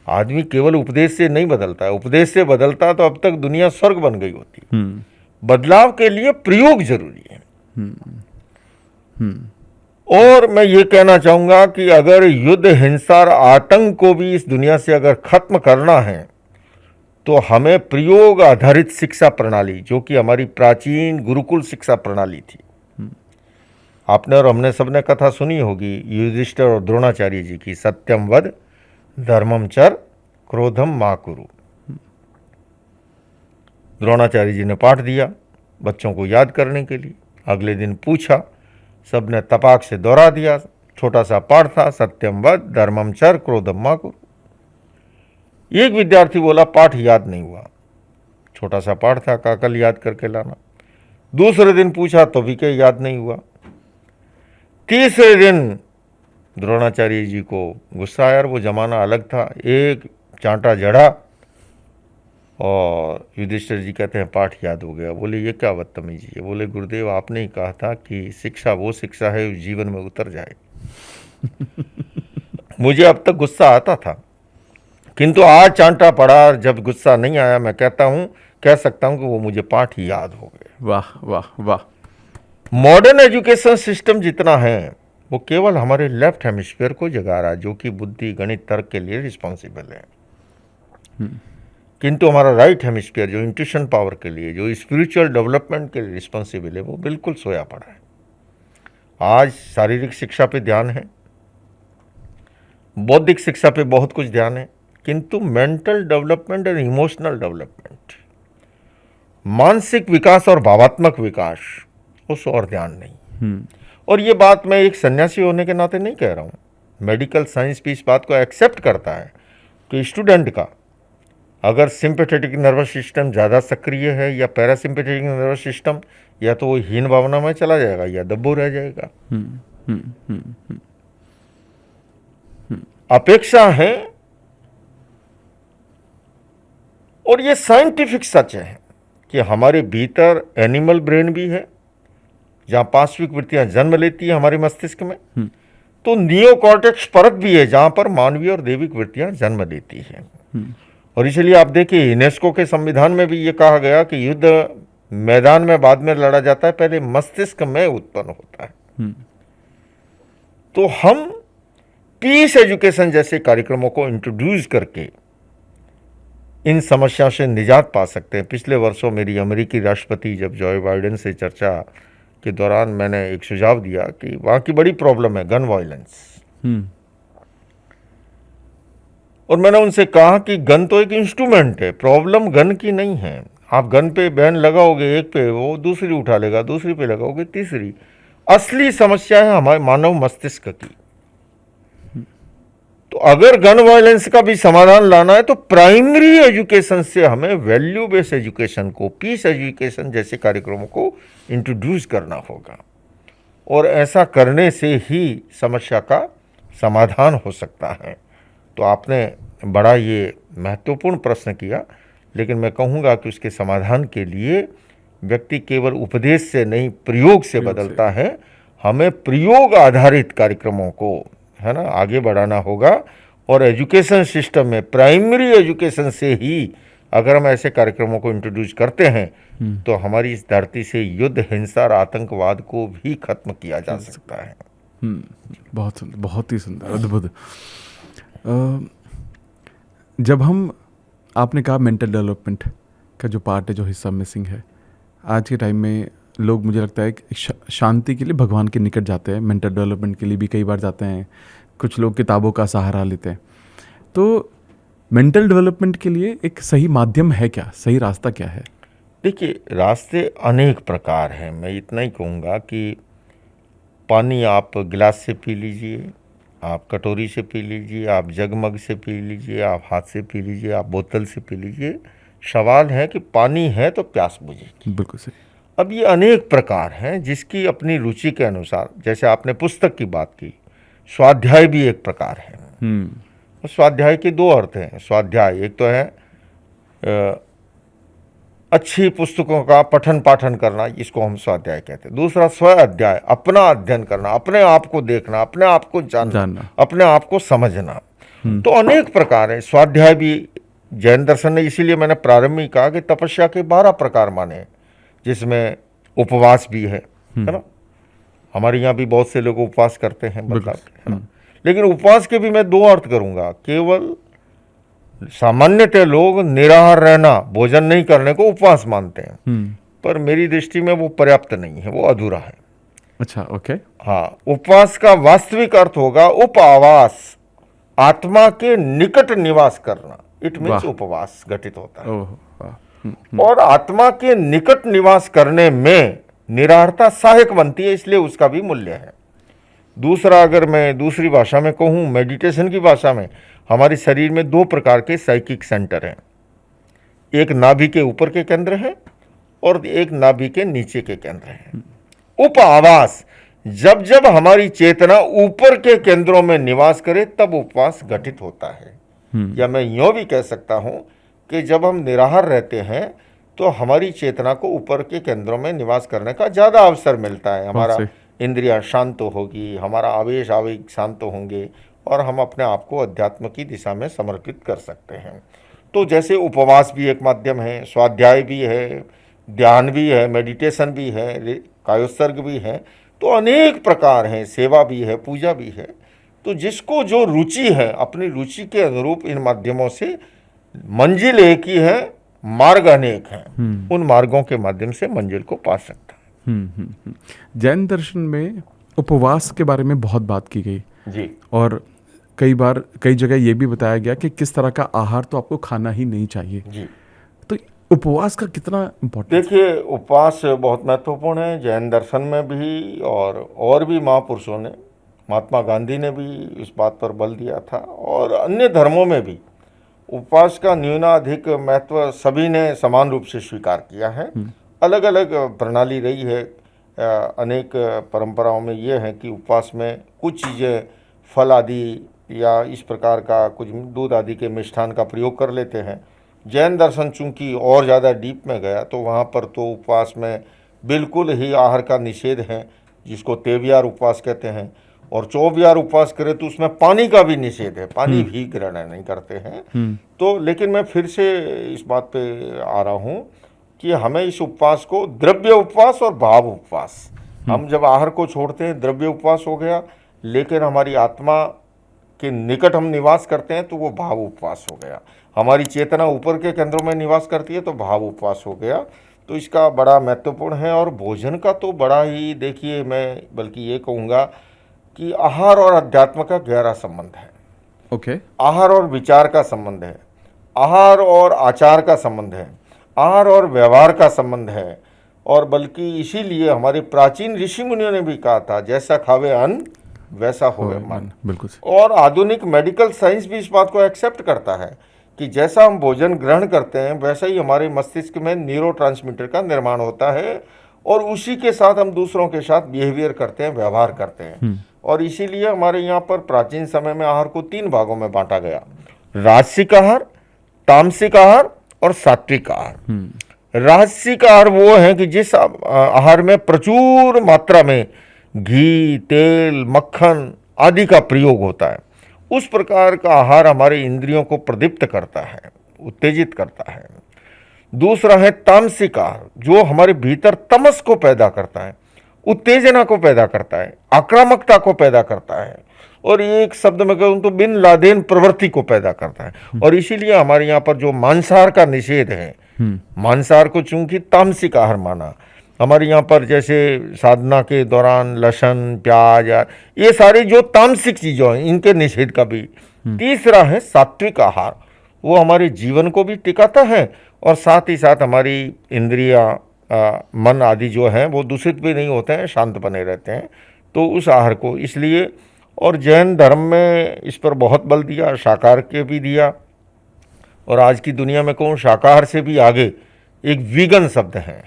आदमी केवल उपदेश से नहीं बदलता है, उपदेश से बदलता तो अब तक दुनिया स्वर्ग बन गई होती। बदलाव के लिए प्रयोग जरूरी है। और मैं ये कहना चाहूंगा कि अगर युद्ध, हिंसा और आतंक को भी इस दुनिया से अगर खत्म करना है तो हमें प्रयोग आधारित शिक्षा प्रणाली, जो कि हमारी प्राचीन गुरुकुल शिक्षा प्रणाली थी, आपने और हमने सबने कथा सुनी होगी युधिष्ठिर और द्रोणाचार्य जी की, सत्यम वद धर्मम चर क्रोधम मा कुरु। द्रोणाचार्य जी ने पाठ दिया बच्चों को याद करने के लिए, अगले दिन पूछा, सबने तपाक से दोहरा दिया। छोटा सा पाठ था, सत्यम वद धर्मम चर क्रोधम मा कुरु। एक विद्यार्थी बोला पाठ याद नहीं हुआ, छोटा सा पाठ था, कल याद करके लाना। दूसरे दिन पूछा तो भी क्या याद नहीं हुआ। तीसरे दिन द्रोणाचार्य जी को गुस्सा आया, वो जमाना अलग था, एक चांटा जड़ा और युधिष्ठिर जी कहते हैं पाठ याद हो गया। बोले ये क्या बदतमीजी है? बोले गुरुदेव आपने ही कहा था कि शिक्षा वो शिक्षा है जीवन में उतर जाए। मुझे अब तक गुस्सा आता था, किंतु आज चांटा पड़ा, जब गुस्सा नहीं आया, मैं कह सकता हूं कि वो मुझे पाठ ही याद हो गए। वाह वाह वाह। मॉडर्न एजुकेशन सिस्टम जितना है वो केवल हमारे लेफ्ट हेमिस्फीयर को जगा रहा है, जो कि बुद्धि, गणित, तर्क के लिए रिस्पॉन्सिबल है। किंतु हमारा राइट हेमिस्फीयर जो इंट्यूशन पावर के लिए, जो स्पिरिचुअल डेवलपमेंट के लिए रिस्पॉन्सिबल है, वो बिल्कुल सोया पड़ा है। आज शारीरिक शिक्षा पे ध्यान है, बौद्धिक शिक्षा पे बहुत कुछ ध्यान है, किंतु मेंटल डेवलपमेंट और इमोशनल डेवलपमेंट, मानसिक विकास और भावात्मक विकास, उस और ध्यान नहीं। और ये बात मैं एक सन्यासी होने के नाते नहीं कह रहा हूँ, मेडिकल साइंस भी इस बात को एक्सेप्ट करता है कि स्टूडेंट का अगर सिंपैथेटिक नर्वस सिस्टम ज़्यादा सक्रिय है या पैरासिम्पैथेटिक नर्वस सिस्टम, या तो वो हीन भावना में चला जाएगा या दब्बू रह जाएगा। अपेक्षा है, और ये साइंटिफिक सच है कि हमारे भीतर एनिमल ब्रेन भी है, जहां पार्श्विक वृत्तियां जन्म लेती है हमारे मस्तिष्क में, तो नियोकॉर्टेक्स परत भी है जहां पर मानवीय और दैविक वृत्तियां जन्म लेती है। और इसलिए आप देखिए, यूनेस्को के संविधान में भी ये कहा गया कि युद्ध मैदान में बाद में लड़ा जाता है, पहले मस्तिष्क में उत्पन्न होता है। तो हम पीस एजुकेशन जैसे कार्यक्रमों को इंट्रोड्यूस करके इन समस्याओं से निजात पा सकते हैं। पिछले वर्षों मेरी अमेरिकी राष्ट्रपति जब जॉय बाइडेन से चर्चा के दौरान मैंने एक सुझाव दिया कि वहाँ की बड़ी प्रॉब्लम है गन वायलेंस, और मैंने उनसे कहा कि गन तो एक इंस्ट्रूमेंट है, प्रॉब्लम गन की नहीं है। आप गन पे बैन लगाओगे एक पे, वो दूसरी उठा लेगा, दूसरी पे लगाओगे तीसरी। असली समस्या है हमारे मानव मस्तिष्क की। तो अगर गन वायलेंस का भी समाधान लाना है तो प्राइमरी एजुकेशन से हमें वैल्यू बेस्ड एजुकेशन को, पीस एजुकेशन जैसे कार्यक्रमों को इंट्रोड्यूस करना होगा, और ऐसा करने से ही समस्या का समाधान हो सकता है। तो आपने बड़ा ये महत्वपूर्ण प्रश्न किया, लेकिन मैं कहूँगा कि उसके समाधान के लिए व्यक्ति केवल उपदेश से नहीं, प्रयोग से बदलता है। हमें प्रयोग आधारित कार्यक्रमों को, है ना, आगे बढ़ाना होगा, और एजुकेशन सिस्टम में प्राइमरी एजुकेशन से ही अगर हम ऐसे कार्यक्रमों को इंट्रोड्यूस करते हैं तो हमारी इस धरती से युद्ध, हिंसा और आतंकवाद को भी खत्म किया जा सकता है। बहुत सुंदर, बहुत ही सुंदर, अद्भुत। जब हम, आपने कहा मेंटल डेवलपमेंट का जो पार्ट है, जो हिस्सा मिसिंग है आज के टाइम में, लोग मुझे लगता है कि शांति के लिए भगवान के निकट जाते हैं, मेंटल डेवलपमेंट के लिए भी कई बार जाते हैं, कुछ लोग किताबों का सहारा लेते हैं। तो मेंटल डेवलपमेंट के लिए एक सही माध्यम है क्या, सही रास्ता क्या है? देखिए, रास्ते अनेक प्रकार हैं। मैं इतना ही कहूँगा कि पानी आप गिलास से पी लीजिए, आप कटोरी से पी लीजिए, आप जगमग से पी लीजिए, आप हाथ से पी लीजिए, आप बोतल से पी लीजिए। सवाल है कि पानी है तो प्यास बुझेगी। बिल्कुल सही। अब ये अनेक प्रकार हैं जिसकी अपनी रुचि के अनुसार, जैसे आपने पुस्तक की बात की, स्वाध्याय भी एक प्रकार है। स्वाध्याय के दो अर्थ हैं। स्वाध्याय एक तो है अच्छी पुस्तकों का पठन पाठन करना, इसको हम स्वाध्याय कहते हैं। दूसरा स्व अध्याय, अपना अध्ययन करना, अपने आप को देखना, अपने आप को जानना, अपने आप को समझना। तो अनेक प्रकार है। स्वाध्याय भी जैन दर्शन ने, इसीलिए मैंने प्रारंभ में कहा कि तपस्या के 12 प्रकार माने, जिसमें उपवास भी है ना। हमारे यहाँ भी बहुत से लोग उपवास करते हैं, मतलब, है ना। लेकिन उपवास के भी मैं दो अर्थ करूँगा। केवल सामान्यतः लोग निराहार रहना, भोजन नहीं करने को उपवास मानते हैं, पर मेरी दृष्टि में वो पर्याप्त नहीं है, वो अधूरा है। अच्छा, ओके। हाँ, उपवास का वास्तविक अर्थ होगा उपआवास, आत्मा के निकट निवास करना। इट मीन्स उपवास घटित होता है। और आत्मा के निकट निवास करने में निराहारता सहायक बनती है, इसलिए उसका भी मूल्य है। दूसरा, अगर मैं दूसरी भाषा में कहूँ, मेडिटेशन की भाषा में, हमारे शरीर में 2 प्रकार के साइकिक सेंटर हैं। एक नाभि के ऊपर के केंद्र है और एक नाभि के नीचे के केंद्र है। उप आवास, जब जब हमारी चेतना ऊपर के केंद्रों में निवास करे तब उपवास घटित होता है। या मैं यूं भी कह सकता हूं कि जब हम निराहार रहते हैं तो हमारी चेतना को ऊपर के केंद्रों में निवास करने का ज़्यादा अवसर मिलता है। हमारा इंद्रियां शांत होगी, हमारा आवेश आवेग शांत होंगे, और हम अपने आप को अध्यात्म की दिशा में समर्पित कर सकते हैं। तो जैसे उपवास भी एक माध्यम है, स्वाध्याय भी है, ध्यान भी है, मेडिटेशन भी है, कायोत्सर्ग भी है, तो अनेक प्रकार हैं, सेवा भी है, पूजा भी है। तो जिसको जो रुचि है, अपनी रुचि के अनुरूप इन माध्यमों से मंजिल एक ही है, मार्ग अनेक हैं, उन मार्गों के माध्यम से मंजिल को पा सकता है। जैन दर्शन में उपवास के बारे में बहुत बात की गई जी। और कई जगह ये भी बताया गया कि किस तरह का आहार तो आपको खाना ही नहीं चाहिए जी। तो उपवास का कितना इम्पोर्टेंट? देखिए, उपवास बहुत महत्वपूर्ण है जैन दर्शन में भी, और भी महापुरुषों ने, महात्मा गांधी ने भी इस बात पर बल दिया था, और अन्य धर्मों में भी उपवास का न्यूनाधिक महत्व सभी ने समान रूप से स्वीकार किया है। अलग अलग प्रणाली रही है। अनेक परंपराओं में ये है कि उपवास में कुछ चीज़ें, फल आदि या इस प्रकार का कुछ दूध आदि के मिष्ठान का प्रयोग कर लेते हैं। जैन दर्शन चूंकि और ज़्यादा डीप में गया, तो वहाँ पर तो उपवास में बिल्कुल ही आहार का निषेध है, जिसको तेवियार उपवास कहते हैं। और 24 उपवास करे तो उसमें पानी का भी निषेध है, पानी भी ग्रहण नहीं करते हैं। तो लेकिन मैं फिर से इस बात पे आ रहा हूँ कि हमें इस उपवास को द्रव्य उपवास और भाव उपवास, हम जब आहार को छोड़ते हैं द्रव्य उपवास हो गया, लेकिन हमारी आत्मा के निकट हम निवास करते हैं तो वो भाव उपवास हो गया। हमारी चेतना ऊपर के केंद्रों में निवास करती है तो भाव उपवास हो गया। तो इसका बड़ा महत्वपूर्ण है। और भोजन का तो बड़ा ही, देखिए, मैं बल्कि ये कहूँगा कि आहार और अध्यात्म का गहरा संबंध है। ओके। आहार और विचार का संबंध है, आहार और आचार का संबंध है, आहार और व्यवहार का संबंध है। और बल्कि इसीलिए हमारे प्राचीन ऋषि मुनियों ने भी कहा था, जैसा खावे अन्न वैसा होवे मन। बिल्कुल। और आधुनिक मेडिकल साइंस भी इस बात को एक्सेप्ट करता है कि जैसा हम भोजन ग्रहण करते हैं वैसा ही हमारे मस्तिष्क में न्यूरोट्रांसमीटर का निर्माण होता है, और उसी के साथ हम दूसरों के साथ बिहेवियर करते हैं, व्यवहार करते हैं। और इसीलिए हमारे यहाँ पर प्राचीन समय में आहार को 3 भागों में बांटा गया: राजसिक आहार, तामसिक आहार और सात्विक आहार। राजसिक आहार वो है कि जिस आहार में प्रचुर मात्रा में घी, तेल, मक्खन आदि का प्रयोग होता है, उस प्रकार का आहार हमारे इंद्रियों को प्रदीप्त करता है, उत्तेजित करता है। दूसरा है तामसिक आहार, जो हमारे भीतर तमस को पैदा करता है, उत्तेजना को पैदा करता है, आक्रामकता को पैदा करता है, और एक शब्द में कहूँ तो बिन लादेन प्रवृत्ति को पैदा करता है। और इसीलिए हमारे यहाँ पर जो मांसाहार का निषेध है, मांसाहार को चूंकि तामसिक आहार माना, हमारे यहाँ पर जैसे साधना के दौरान लहसुन, प्याज, ये सारी जो तामसिक चीज़ों हैं, इनके निषेध का भी। तीसरा है सात्विक आहार, वो हमारे जीवन को भी टिकाता है और साथ ही साथ हमारी इंद्रियां, मन आदि जो हैं वो दूषित भी नहीं होते हैं, शांत बने रहते हैं। तो उस आहार को इसलिए, और जैन धर्म में इस पर बहुत बल दिया, शाकाहार के भी दिया। और आज की दुनिया में कहूँ शाकाहार से भी आगे एक वीगन शब्द है,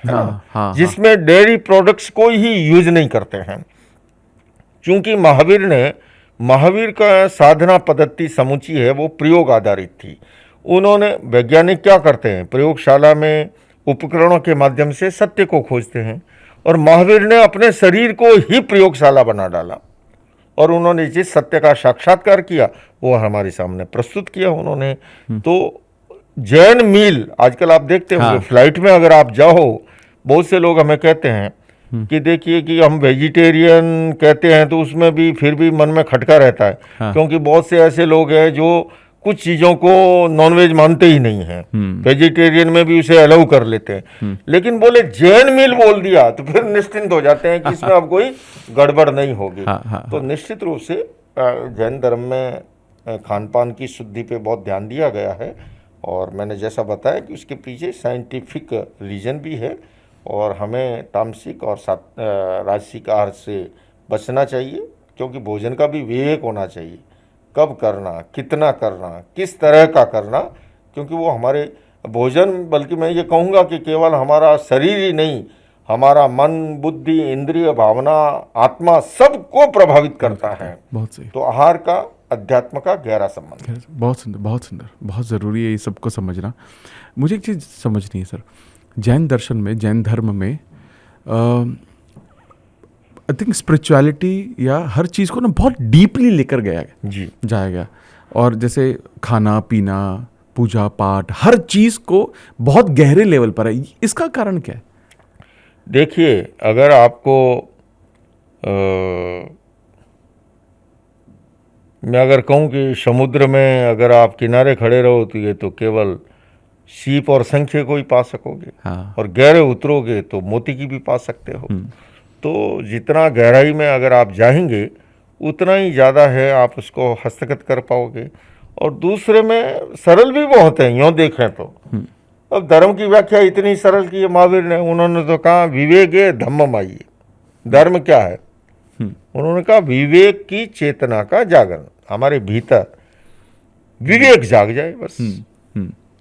जिसमें डेयरी प्रोडक्ट्स को ही यूज नहीं करते हैं। चूंकि महावीर का साधना पद्धति समुची है वो प्रयोग आधारित थी। उन्होंने, वैज्ञानिक क्या करते हैं, प्रयोगशाला में उपकरणों के माध्यम से सत्य को खोजते हैं, और महावीर ने अपने शरीर को ही प्रयोगशाला बना डाला, और उन्होंने जिस सत्य का साक्षात्कार किया वो हमारे सामने प्रस्तुत किया उन्होंने। तो जैन मील आजकल आप देखते होंगे, फ्लाइट में अगर आप जाओ, बहुत से लोग हमें कहते हैं कि देखिए कि हम वेजिटेरियन कहते हैं, तो उसमें भी फिर भी मन में खटका रहता है, क्योंकि बहुत से ऐसे लोग हैं जो कुछ चीज़ों को नॉनवेज मानते ही नहीं हैं, वेजिटेरियन में भी उसे अलाउ कर लेते हैं। लेकिन बोले जैन मील बोल दिया तो फिर निश्चिंत हो जाते हैं कि इसमें अब कोई गड़बड़ नहीं होगी। तो निश्चित रूप से जैन धर्म में खान पान की शुद्धि पे बहुत ध्यान दिया गया है, और मैंने जैसा बताया कि उसके पीछे साइंटिफिक रीजन भी है। और हमें तामसिक और राजसिक आहार से बचना चाहिए, क्योंकि भोजन का भी विवेक होना चाहिए, कब करना, कितना करना, किस तरह का करना, क्योंकि वो हमारे भोजन, बल्कि मैं ये कहूँगा कि केवल हमारा शरीर ही नहीं, हमारा मन, बुद्धि, इंद्रिय, भावना, आत्मा सबको प्रभावित करता है। बहुत सही। तो आहार का अध्यात्म का गहरा संबंध है। बहुत सुंदर, बहुत सुंदर, बहुत ज़रूरी है ये सबको समझना। मुझे एक चीज़ समझनी है सर, जैन दर्शन में, जैन धर्म में आई थिंक स्पिरिचुअलिटी या हर चीज़ को ना बहुत डीपली लेकर गया जी। जाएगा। और जैसे खाना पीना, पूजा पाठ, हर चीज़ को बहुत गहरे लेवल पर है। इसका कारण क्या है? देखिए, अगर आपको मैं अगर कहूँ कि समुद्र में अगर आप किनारे खड़े रहो तो ये तो केवल सीप और शंखे को ही पा सकोगे, हाँ। और गहरे उतरोगे तो मोती की भी पा सकते हो। तो जितना गहराई में अगर आप जाएंगे उतना ही ज़्यादा है आप उसको हस्तगत कर पाओगे। और दूसरे में सरल भी बहुत है, यूँ देखें तो। अब धर्म की व्याख्या इतनी सरल की है महावीर ने, उन्होंने तो कहा विवेके धम्ममयी। धर्म क्या है? उन्होंने कहा विवेक की चेतना का जागरण, हमारे भीतर विवेक जाग जाए बस।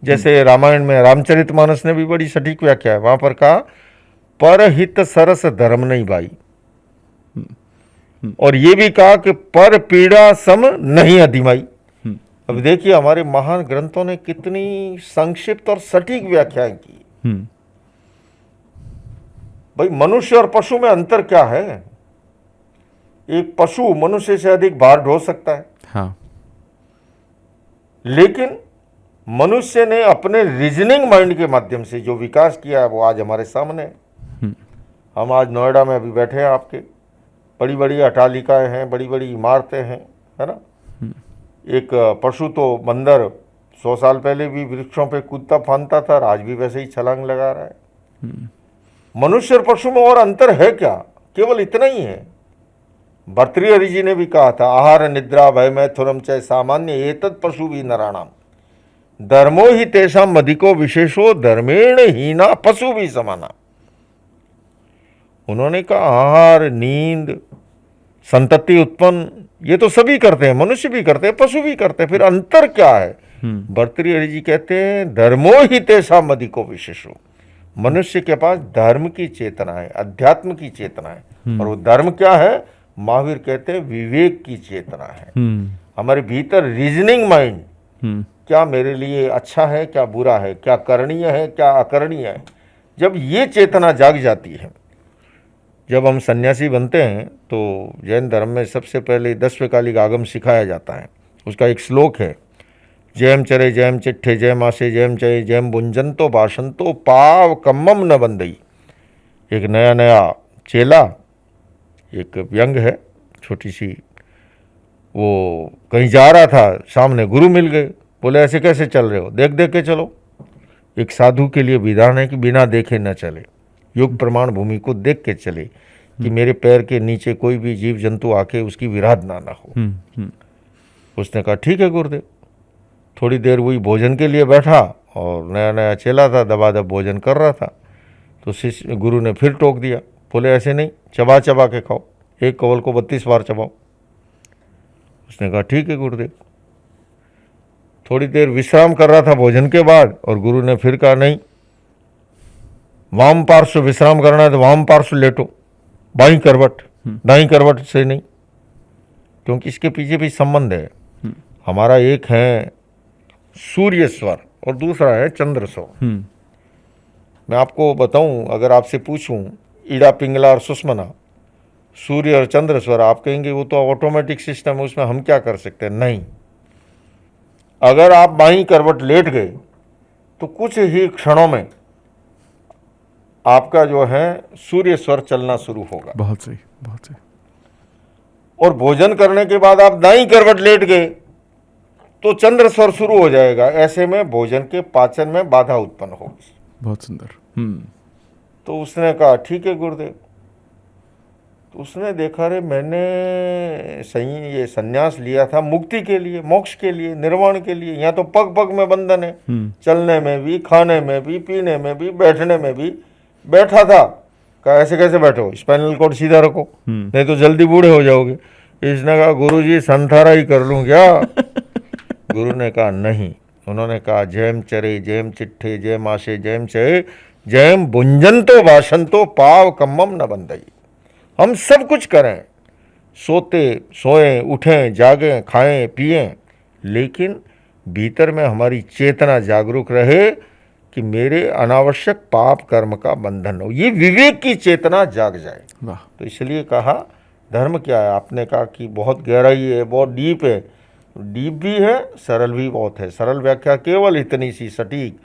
जैसे रामायण में रामचरितमानस ने भी बड़ी सटीक व्याख्या है, वहां पर कहा परहित सरस धर्म नहीं भाई, और ये भी कहा कि पर पीड़ा सम नहीं अधिमाई। अब देखिए हमारे महान ग्रंथों ने कितनी संक्षिप्त और सटीक व्याख्याएं की। भाई मनुष्य और पशु में अंतर क्या है? एक पशु मनुष्य से अधिक भार ढो सकता है, हाँ। लेकिन मनुष्य ने अपने रीजनिंग माइंड के माध्यम से जो विकास किया है वो आज हमारे सामने है। हम आज नोएडा में अभी बैठे हैं, आपके बड़ी बड़ी अट्टालिकाएं हैं, बड़ी बड़ी इमारतें हैं, है ना। एक पशु तो बंदर 100 साल पहले भी वृक्षों पे कूदता फांदता था और आज भी वैसे ही छलांग लगा रहा है। मनुष्य और पशु में और अंतर है क्या? केवल इतना ही है। भर्तृहरि जी ने भी कहा था आहार निद्रा भय मैथुनम च सामान्य एतत् पशु भी नराणाम धर्मो ही तेषाम मधिको विशेषो धर्मेण हीना पशु भी समाना। उन्होंने कहा आहार, नींद, संतति उत्पन्न ये तो सभी करते हैं, मनुष्य भी करते हैं, पशु भी करते हैं, फिर अंतर क्या है? भर्तृहरि जी कहते हैं धर्मो ही तेषाम मधिको विशेषो, मनुष्य के पास धर्म की चेतना है, अध्यात्म की चेतना है। और वो धर्म क्या है? महावीर कहते हैं विवेक की चेतना है। हमारे भीतर रीजनिंग माइंड, क्या मेरे लिए अच्छा है, क्या बुरा है, क्या करणीय है, क्या अकरणीय है, जब ये चेतना जाग जाती है। जब हम सन्यासी बनते हैं तो जैन धर्म में सबसे पहले 10वें कालिक आगम सिखाया जाता है। उसका एक श्लोक है, जयम चरे जयम चिट्ठे जयम आसे जयम चये जयम बुंजंतो भाषंतो पाव कम्मम न बंदई। एक नया नया चेला, एक व्यंग है छोटी सी, वो कहीं जा रहा था, सामने गुरु मिल गए, बोले ऐसे कैसे चल रहे हो? देख देख के चलो। एक साधु के लिए विधान है कि बिना देखे न चले, युग प्रमाण भूमि को देख के चले, कि मेरे पैर के नीचे कोई भी जीव जंतु आके उसकी विराधना ना हो। उसने कहा ठीक है गुरुदेव। थोड़ी देर वही भोजन के लिए बैठा और नया नया चेला था, दबादब भोजन कर रहा था, तो शिष्य गुरु ने फिर टोक दिया, बोले ऐसे नहीं, चबा चबा के खाओ, एक कवल को 32 बार चबाओ। उसने कहा ठीक है गुरुदेव। थोड़ी देर विश्राम कर रहा था भोजन के बाद, और गुरु ने फिर कहा नहीं, वाम पार्श्व विश्राम करना है तो वाम पार्श्व लेटो, बाईं करवट, दाईं करवट से नहीं, क्योंकि इसके पीछे भी संबंध है। हमारा एक है सूर्य स्वर और दूसरा है चंद्र स्वर। मैं आपको बताऊं, अगर आपसे पूछूं ईड़ा पिंगला और सुषमना, सूर्य और चंद्र स्वर, आप कहेंगे वो तो ऑटोमेटिक सिस्टम है, उसमें हम क्या कर सकते हैं? नहीं, अगर आप बाईं करवट लेट गए तो कुछ ही क्षणों में आपका जो है सूर्य स्वर चलना शुरू होगा। बहुत सही, बहुत सही। और भोजन करने के बाद आप दाईं करवट लेट गए तो चंद्र स्वर शुरू हो जाएगा। ऐसे में भोजन के पाचन में बाधा उत्पन्न होगी। बहुत सुंदर। तो उसने कहा ठीक है गुरुदेव। तो उसने देखा रे मैंने सही ये सन्यास लिया था मुक्ति के लिए, मोक्ष के लिए, निर्वाण के लिए। यहाँ तो पग पग में बंधन है, चलने में भी, खाने में भी, पीने में भी, बैठने में भी। बैठा था, कहा ऐसे कैसे बैठो, स्पाइनल कॉर्ड सीधा रखो, नहीं तो जल्दी बूढ़े हो जाओगे। इसने कहा गुरुजी संथारा ही कर लूँ क्या? गुरु ने कहा नहीं। उन्होंने कहा जयम चरे जयम चिट्ठे जयम आशे जयम चये जयम बुंजंतो भाषंतो पाव कम्मम न बंदई। हम सब कुछ करें, सोते सोएं, उठें, जागें, खाएं, पिएं, लेकिन भीतर में हमारी चेतना जागरूक रहे कि मेरे अनावश्यक पाप कर्म का बंधन हो, ये विवेक की चेतना जाग जाए। वाह। तो इसलिए कहा धर्म क्या है, आपने कहा कि बहुत गहराई है, बहुत डीप है। डीप भी है, सरल भी बहुत है। सरल व्याख्या केवल इतनी सी सटीक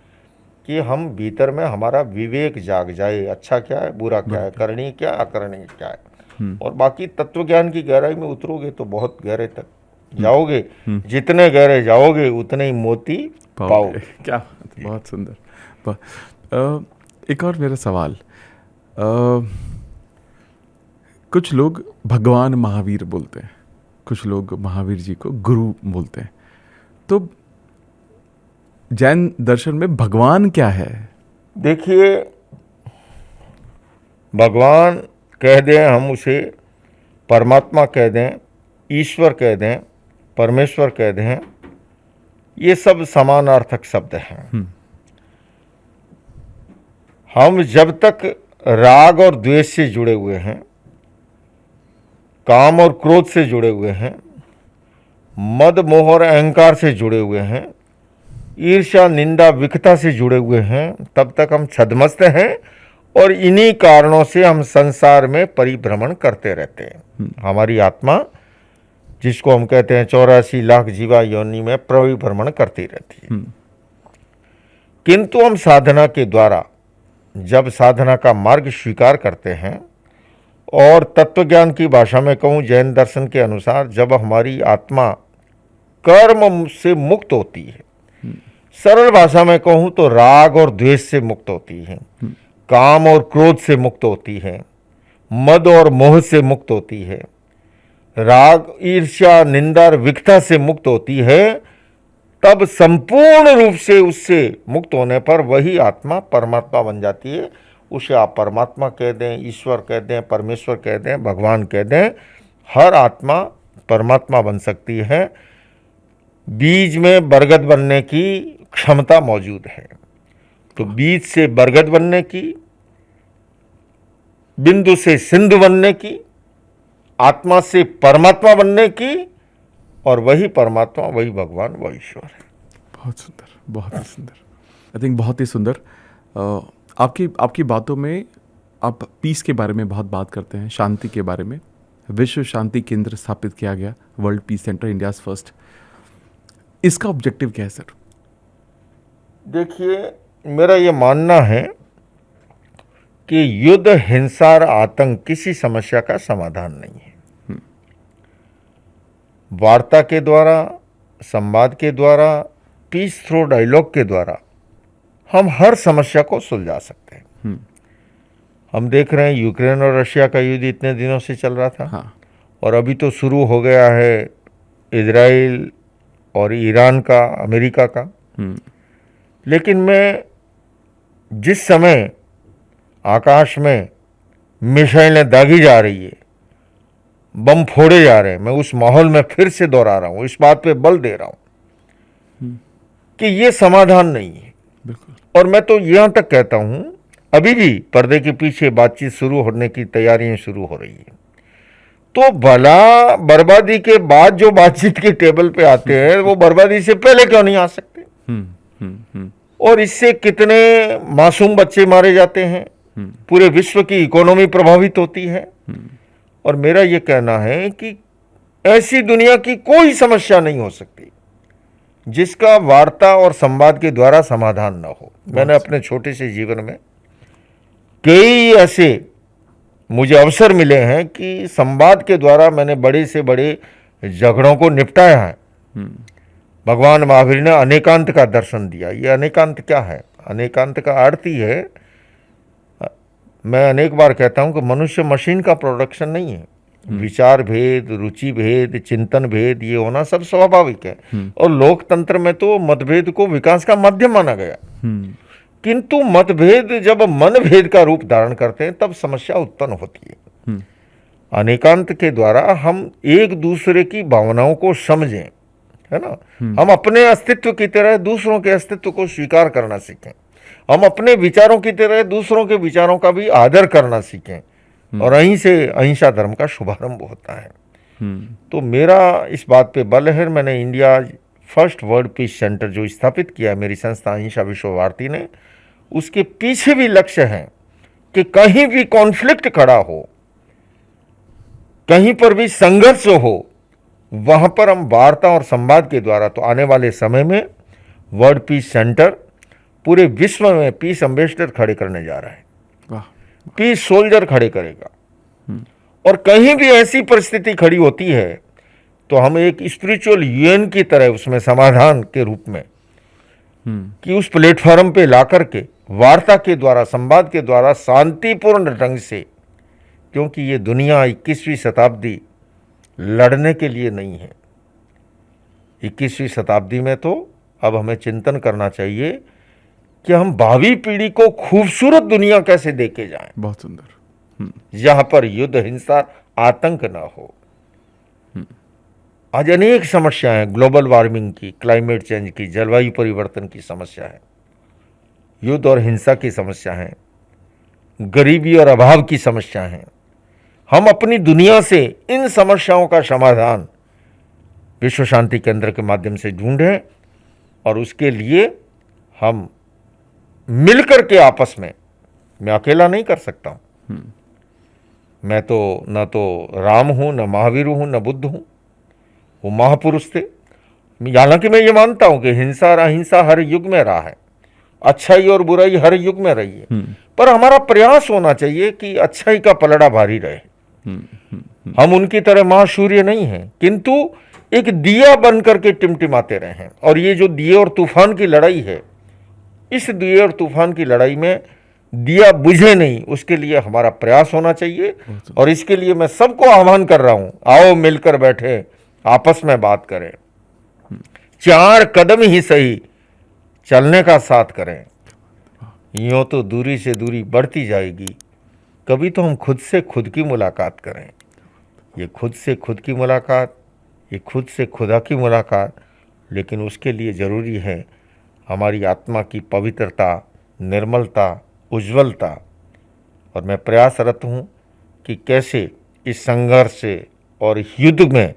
कि हम भीतर में हमारा विवेक जाग जाए, अच्छा क्या है, बुरा क्या है, करनी क्या, अकरणी क्या है। और बाकी तत्व ज्ञान की गहराई में उतरोगे तो बहुत गहरे तक जाओगे। जितने गहरे जाओगे उतने ही मोती पाओगे। क्या बात, बहुत सुंदर। एक और मेरा सवाल, कुछ लोग भगवान महावीर बोलते हैं, कुछ लोग महावीर जी को गुरु बोलते हैं, तो जैन दर्शन में भगवान क्या है? देखिए, भगवान कह दें, हम उसे परमात्मा कह दें, ईश्वर कह दें, परमेश्वर कह दें, ये सब समानार्थक शब्द हैं। हम जब तक राग और द्वेष से जुड़े हुए हैं, काम और क्रोध से जुड़े हुए हैं, मद मोह और अहंकार से जुड़े हुए हैं, ईर्ष्या निंदा विकता से जुड़े हुए हैं, तब तक हम छद्मस्त हैं और इन्हीं कारणों से हम संसार में परिभ्रमण करते रहते हैं। हमारी आत्मा, जिसको हम कहते हैं 84 लाख जीवा योनि में परिभ्रमण करती रहती है। किंतु हम साधना के द्वारा जब साधना का मार्ग स्वीकार करते हैं, और तत्वज्ञान की भाषा में कहूँ, जैन दर्शन के अनुसार, जब हमारी आत्मा कर्म से मुक्त होती है, सरल भाषा में कहूँ तो राग और द्वेष से मुक्त होती है, काम और क्रोध से मुक्त होती है, मद और मोह से मुक्त होती है, राग ईर्ष्या निंदा और विकता से मुक्त होती है, तब संपूर्ण रूप से उससे मुक्त होने पर वही आत्मा परमात्मा बन जाती है। उसे आप परमात्मा कह दें, ईश्वर कह दें, परमेश्वर कह दें, भगवान कह दें, हर आत्मा परमात्मा बन सकती है। बीज में बरगद बनने की क्षमता मौजूद है। तो बीज से बरगद बनने की, बिंदु से सिंधु बनने की, आत्मा से परमात्मा बनने की, और वही परमात्मा, वही भगवान, वही ईश्वर है। बहुत सुंदर, बहुत ही सुंदर। आई थिंक बहुत ही सुंदर। आपकी बातों में आप पीस के बारे में बहुत बात करते हैं, शांति के बारे में। विश्व शांति केंद्र स्थापित किया गया, world peace centre, India's first. इसका ऑब्जेक्टिव क्या है सर? देखिए, मेरा ये मानना है कि युद्ध, हिंसा और आतंक किसी समस्या का समाधान नहीं है। वार्ता के द्वारा, संवाद के द्वारा, पीस थ्रू डायलॉग के द्वारा हम हर समस्या को सुलझा सकते हैं। हम देख रहे हैं यूक्रेन और रशिया का युद्ध इतने दिनों से चल रहा था। हाँ। और अभी तो शुरू हो गया है इजराइल और ईरान का, अमेरिका का। लेकिन मैं जिस समय आकाश में मिसाइलें दागी जा रही है, बम फोड़े जा रहे हैं, मैं उस माहौल में फिर से दोहरा रहा हूं, इस बात पे बल दे रहा हूं कि ये समाधान नहीं है। बिल्कुल। और मैं तो यहां तक कहता हूं, अभी भी पर्दे के पीछे बातचीत शुरू होने की तैयारियां शुरू हो रही है। तो भला बर्बादी के बाद जो बातचीत के टेबल पे आते हैं, वो बर्बादी से पहले क्यों नहीं आ सकते? और इससे कितने मासूम बच्चे मारे जाते हैं, पूरे विश्व की इकोनॉमी प्रभावित होती है। और मेरा ये कहना है कि ऐसी दुनिया की कोई समस्या नहीं हो सकती जिसका वार्ता और संवाद के द्वारा समाधान न हो। मैंने अपने छोटे से जीवन में कई ऐसे मुझे अवसर मिले हैं कि संवाद के द्वारा मैंने बड़े से बड़े झगड़ों को निपटाया है। भगवान महावीर ने अनेकांत का दर्शन दिया। ये अनेकांत क्या है? अनेकांत का अर्थ ही है, मैं अनेक बार कहता हूं कि मनुष्य मशीन का प्रोडक्शन नहीं है। विचार भेद, रुचि भेद, चिंतन भेद, ये होना सब स्वाभाविक है। और लोकतंत्र में तो मतभेद को विकास का माध्यम माना गया। किंतु मतभेद जब मनभेद का रूप धारण करते हैं तब समस्या उत्पन्न होती है। अनेकांत के द्वारा हम एक दूसरे की भावनाओं को समझें, है ना। हम अपने अस्तित्व की तरह दूसरों के अस्तित्व को स्वीकार करना सीखें। हम अपने विचारों की तरह दूसरों के विचारों का भी आदर करना सीखें। और यहीं से अहिंसा धर्म का शुभारंभ होता है। तो मेरा इस बात पे बल है। मैंने India first world peace centre जो स्थापित किया है, मेरी संस्था अहिंसा विश्व भारती ने, उसके पीछे भी लक्ष्य है कि कहीं भी कॉन्फ्लिक्ट खड़ा हो, कहीं पर भी संघर्ष हो, वहां पर हम वार्ता और संवाद के द्वारा तो आने वाले समय में वर्ल्ड पीस सेंटर पूरे विश्व में पीस एम्बेसडर खड़े करने जा रहा है, वाह। पीस सोल्जर खड़े करेगा। और कहीं भी ऐसी परिस्थिति खड़ी होती है तो हम एक स्पिरिचुअल यूएन की तरह उसमें समाधान के रूप में कि उस प्लेटफॉर्म पे ला करके वार्ता के द्वारा, संवाद के द्वारा शांतिपूर्ण ढंग से, क्योंकि ये दुनिया 21वीं शताब्दी लड़ने के लिए नहीं है। 21वीं शताब्दी में तो अब हमें चिंतन करना चाहिए कि हम भावी पीढ़ी को खूबसूरत दुनिया कैसे देके जाएं, बहुत सुंदर। जहां पर युद्ध, हिंसा, आतंक ना हो। आज अनेक समस्याएं हैं, ग्लोबल वार्मिंग की, क्लाइमेट चेंज की, जलवायु परिवर्तन की समस्या है, युद्ध और हिंसा की समस्या है, गरीबी और अभाव की समस्या है। हम अपनी दुनिया से इन समस्याओं का समाधान विश्व शांति केंद्र के माध्यम से ढूंढें और उसके लिए हम मिलकर के आपस में, मैं अकेला नहीं कर सकता हूं। मैं तो न तो राम हूं, न महावीर हूं, न बुद्ध हूं, वो महापुरुष थे। हालांकि मैं ये मानता हूं कि हिंसा और अहिंसा हर युग में रहा है, अच्छाई और बुराई हर युग में रही है, पर हमारा प्रयास होना चाहिए कि अच्छाई का पलड़ा भारी रहे। हम उनकी तरह महासूर्य नहीं हैं, किंतु एक दिया बन करके टिमटिमाते रहे हैं। और ये जो दिए और तूफान की लड़ाई है, इस दिए और तूफान की लड़ाई में दिया बुझे नहीं, उसके लिए हमारा प्रयास होना चाहिए। और इसके लिए मैं सबको आह्वान कर रहा हूं, आओ मिलकर बैठे, आपस में बात करें, 4 कदम ही सही चलने का साथ करें। यूं तो दूरी से दूरी बढ़ती जाएगी, कभी तो हम खुद से खुद की मुलाकात करें। ये खुद से खुद की मुलाकात, ये खुद से खुदा की मुलाकात, लेकिन उसके लिए ज़रूरी है हमारी आत्मा की पवित्रता, निर्मलता, उज्ज्वलता। और मैं प्रयासरत हूँ कि कैसे इस संघर्ष से और युद्ध में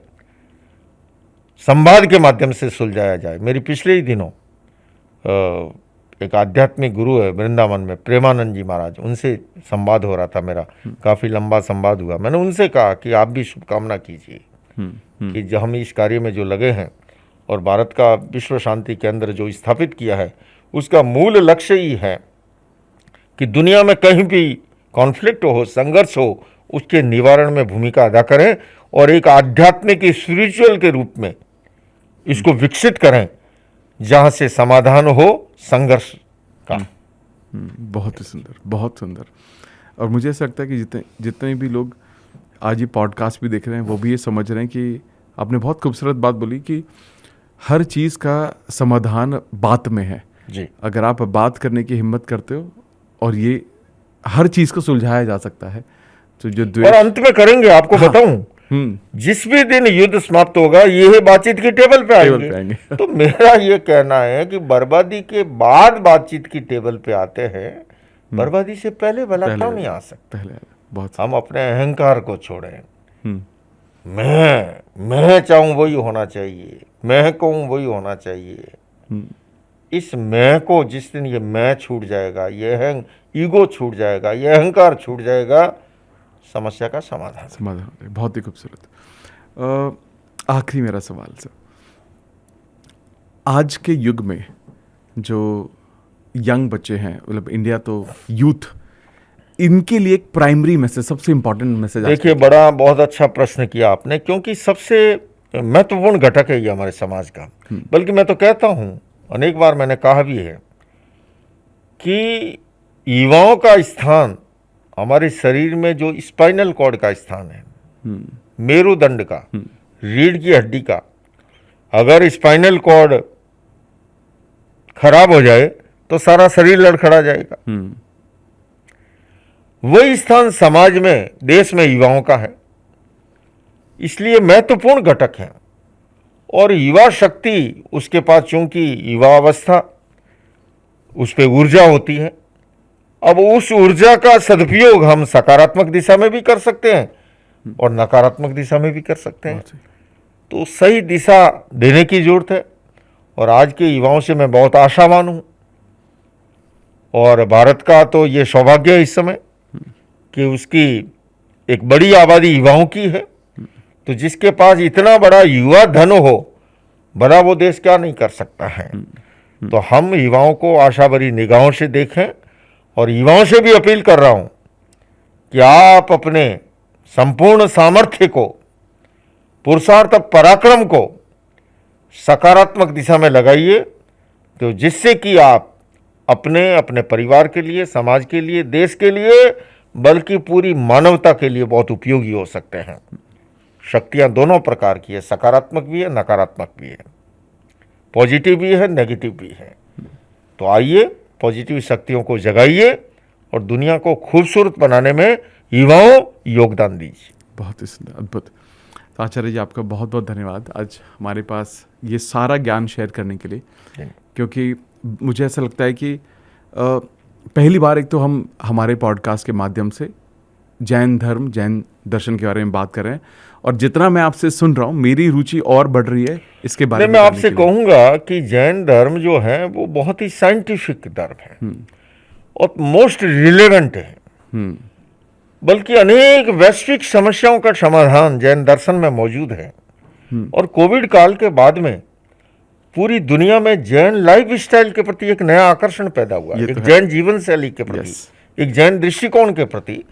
संवाद के माध्यम से सुलझाया जाए। मेरी पिछले ही दिनों एक आध्यात्मिक गुरु है वृंदावन में, प्रेमानंद जी महाराज, उनसे संवाद हो रहा था मेरा, काफ़ी लंबा संवाद हुआ। मैंने उनसे कहा कि आप भी शुभकामना कीजिए कि जो हम इस कार्य में जो लगे हैं और भारत का विश्व शांति केंद्र जो स्थापित किया है, उसका मूल लक्ष्य ही है कि दुनिया में कहीं भी कॉन्फ्लिक्ट हो, संघर्ष हो, उसके निवारण में भूमिका अदा करें और एक आध्यात्मिक स्पिरिचुअल के रूप में इसको विकसित करें, जहां से समाधान हो संघर्ष का। बहुत ही सुंदर, बहुत सुंदर। और मुझे ऐसा लगता है कि जितने भी लोग आज ये पॉडकास्ट भी देख रहे हैं, वो भी ये समझ रहे हैं कि आपने बहुत खूबसूरत बात बोली कि हर चीज़ का समाधान बात में है जी। अगर आप बात करने की हिम्मत करते हो, और ये हर चीज़ को सुलझाया जा सकता है। तो जो और अंत में करेंगे, आपको बताऊं, जिस भी दिन युद्ध समाप्त होगा, ये बातचीत की टेबल पे आएंगे। तो मेरा ये कहना है कि बर्बादी के बाद बातचीत की टेबल पे आते हैं, बर्बादी से पहले भला क्यों नहीं आ सकते। बहुत हम अपने अहंकार को छोड़ें। मैं चाहूं वही होना चाहिए, मैं कहूं वही होना चाहिए। इस मैं को जिस दिन ये मैं छूट जाएगा, ये ईगो छूट जाएगा, ये अहंकार छूट जाएगा, समस्या का समाधान। बहुत ही खूबसूरत। आखिरी मेरा सवाल सर, आज के युग में जो यंग बच्चे हैं, मतलब इंडिया तो यूथ, इनके लिए एक प्राइमरी मैसेज, सबसे इंपॉर्टेंट मैसेज। देखिए, बहुत अच्छा प्रश्न किया आपने, क्योंकि सबसे महत्वपूर्ण घटक है ये हमारे समाज का। बल्कि मैं तो कहता हूँ, अनेक बार मैंने कहा भी है कि युवाओं का स्थान हमारे शरीर में जो स्पाइनल कॉर्ड का स्थान है, मेरुदंड का, रीढ़ की हड्डी का, अगर स्पाइनल कॉर्ड खराब हो जाए तो सारा शरीर लड़खड़ा जाएगा। वही स्थान समाज में, देश में युवाओं का है, इसलिए महत्वपूर्ण घटक है। और युवा शक्ति उसके पास, चूंकि युवा अवस्था, उस पर ऊर्जा होती है। अब उस ऊर्जा का सदुपयोग हम सकारात्मक दिशा में भी कर सकते हैं और नकारात्मक दिशा में भी कर सकते हैं। तो सही दिशा देने की जरूरत है। और आज के युवाओं से मैं बहुत आशावान हूं और भारत का तो ये सौभाग्य है इस समय कि उसकी एक बड़ी आबादी युवाओं की है। तो जिसके पास इतना बड़ा युवा धन हो, भला वो देश क्या नहीं कर सकता है। तो हम युवाओं को आशा भरी निगाहों से देखें, और युवाओं से भी अपील कर रहा हूं कि आप अपने संपूर्ण सामर्थ्य को, पुरुषार्थ पराक्रम को सकारात्मक दिशा में लगाइए, तो जिससे कि आप अपने परिवार के लिए, समाज के लिए, देश के लिए, बल्कि पूरी मानवता के लिए बहुत उपयोगी हो सकते हैं। शक्तियां दोनों प्रकार की है, सकारात्मक भी है, नकारात्मक भी है, पॉजिटिव भी है, नेगेटिव भी है। तो आइए पॉजिटिव शक्तियों को जगाइए और दुनिया को खूबसूरत बनाने में युवाओं योगदान दीजिए। बहुत ही सुंदर, अद्भुत। तो आचार्य जी, आपका बहुत बहुत धन्यवाद आज हमारे पास ये सारा ज्ञान शेयर करने के लिए, क्योंकि मुझे ऐसा लगता है कि पहली बार एक तो हम हमारे पॉडकास्ट के माध्यम से जैन धर्म, जैन दर्शन के बारे में बात कर रहे हैं, और जितना मैं आपसे सुन रहा हूँ मेरी रुचि और बढ़ रही है इसके बारे में। मैं आपसे कहूँगा कि जैन धर्म जो है वो बहुत ही साइंटिफिक धर्म है और मोस्ट रिलेवेंट है, बल्कि अनेक वैश्विक समस्याओं का समाधान जैन दर्शन में मौजूद है। और कोविड काल के बाद में पूरी दुनिया में जैन लाइफ स्टाइल के प्रति एक नया आकर्षण पैदा हुआ, एक जैन जीवन शैली के प्रति, एक जैन दृष्टिकोण के प्रति।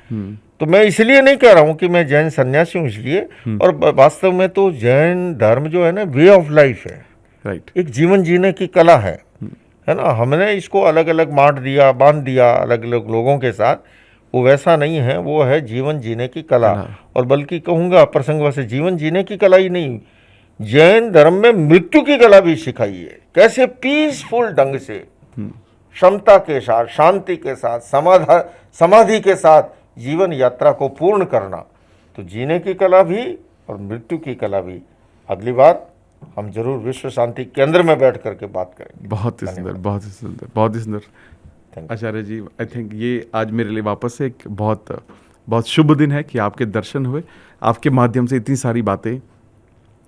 तो मैं इसलिए नहीं कह रहा हूं कि मैं जैन सन्यासी हूं इसलिए, और वास्तव में तो जैन धर्म जो है ना, वे ऑफ लाइफ है, राइट, एक जीवन जीने की कला है ना। हमने इसको अलग अलग बांध दिया अलग अलग लोगों के साथ, वो वैसा नहीं है, वो है जीवन जीने की कला। और बल्कि कहूँगा प्रसंगवश जीवन जीने की कला ही नहीं, जैन धर्म में मृत्यु की कला भी सिखाई है, कैसे पीसफुल ढंग से, क्षमता के साथ, शांति के साथ, समाधि के साथ जीवन यात्रा को पूर्ण करना। तो जीने की कला भी और मृत्यु की कला भी अगली बार हम जरूर विश्व शांति केंद्र में बैठ करके बात करेंगे। बहुत ही सुंदर, बहुत ही सुंदर, बहुत ही सुंदर। आचार्य जी, आई थिंक ये आज मेरे लिए वापस से एक बहुत बहुत शुभ दिन है कि आपके दर्शन हुए, आपके माध्यम से इतनी सारी बातें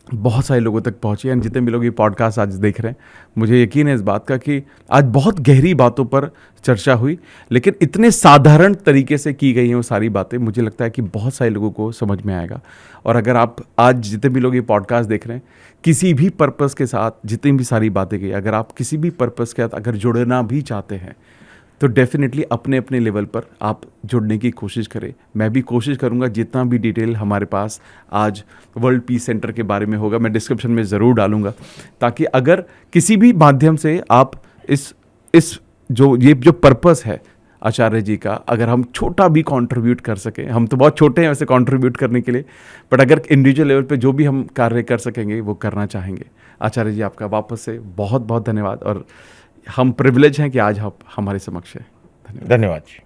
बहुत सारे लोगों तक पहुंची। एंड जितने भी लोग ये पॉडकास्ट आज देख रहे हैं, मुझे यकीन है इस बात का कि आज बहुत गहरी बातों पर चर्चा हुई, लेकिन इतने साधारण तरीके से की गई हैं वो सारी बातें, मुझे लगता है कि बहुत सारे लोगों को समझ में आएगा। और अगर आप आज जितने भी लोग ये पॉडकास्ट देख रहे हैं, किसी भी पर्पस के साथ जितनी भी सारी बातें की, अगर आप किसी भी पर्पस के साथ अगर जुड़ना भी चाहते हैं, तो डेफिनेटली अपने अपने लेवल पर आप जुड़ने की कोशिश करें। मैं भी कोशिश करूंगा जितना भी डिटेल हमारे पास आज वर्ल्ड पीस सेंटर के बारे में होगा, मैं डिस्क्रिप्शन में ज़रूर डालूंगा, ताकि अगर किसी भी माध्यम से आप इस जो पर्पस है आचार्य जी का, अगर हम छोटा भी कंट्रीब्यूट कर सकें, हम तो बहुत छोटे हैं वैसे कंट्रीब्यूट करने के लिए, बट अगर इंडिविजुअल लेवल पे जो भी हम कार्य कर सकेंगे वो करना चाहेंगे। आचार्य जी, आपका वापस से बहुत बहुत धन्यवाद, और हम प्रिविलेज हैं कि आज आप हमारे समक्ष हैं। धन्यवाद जी।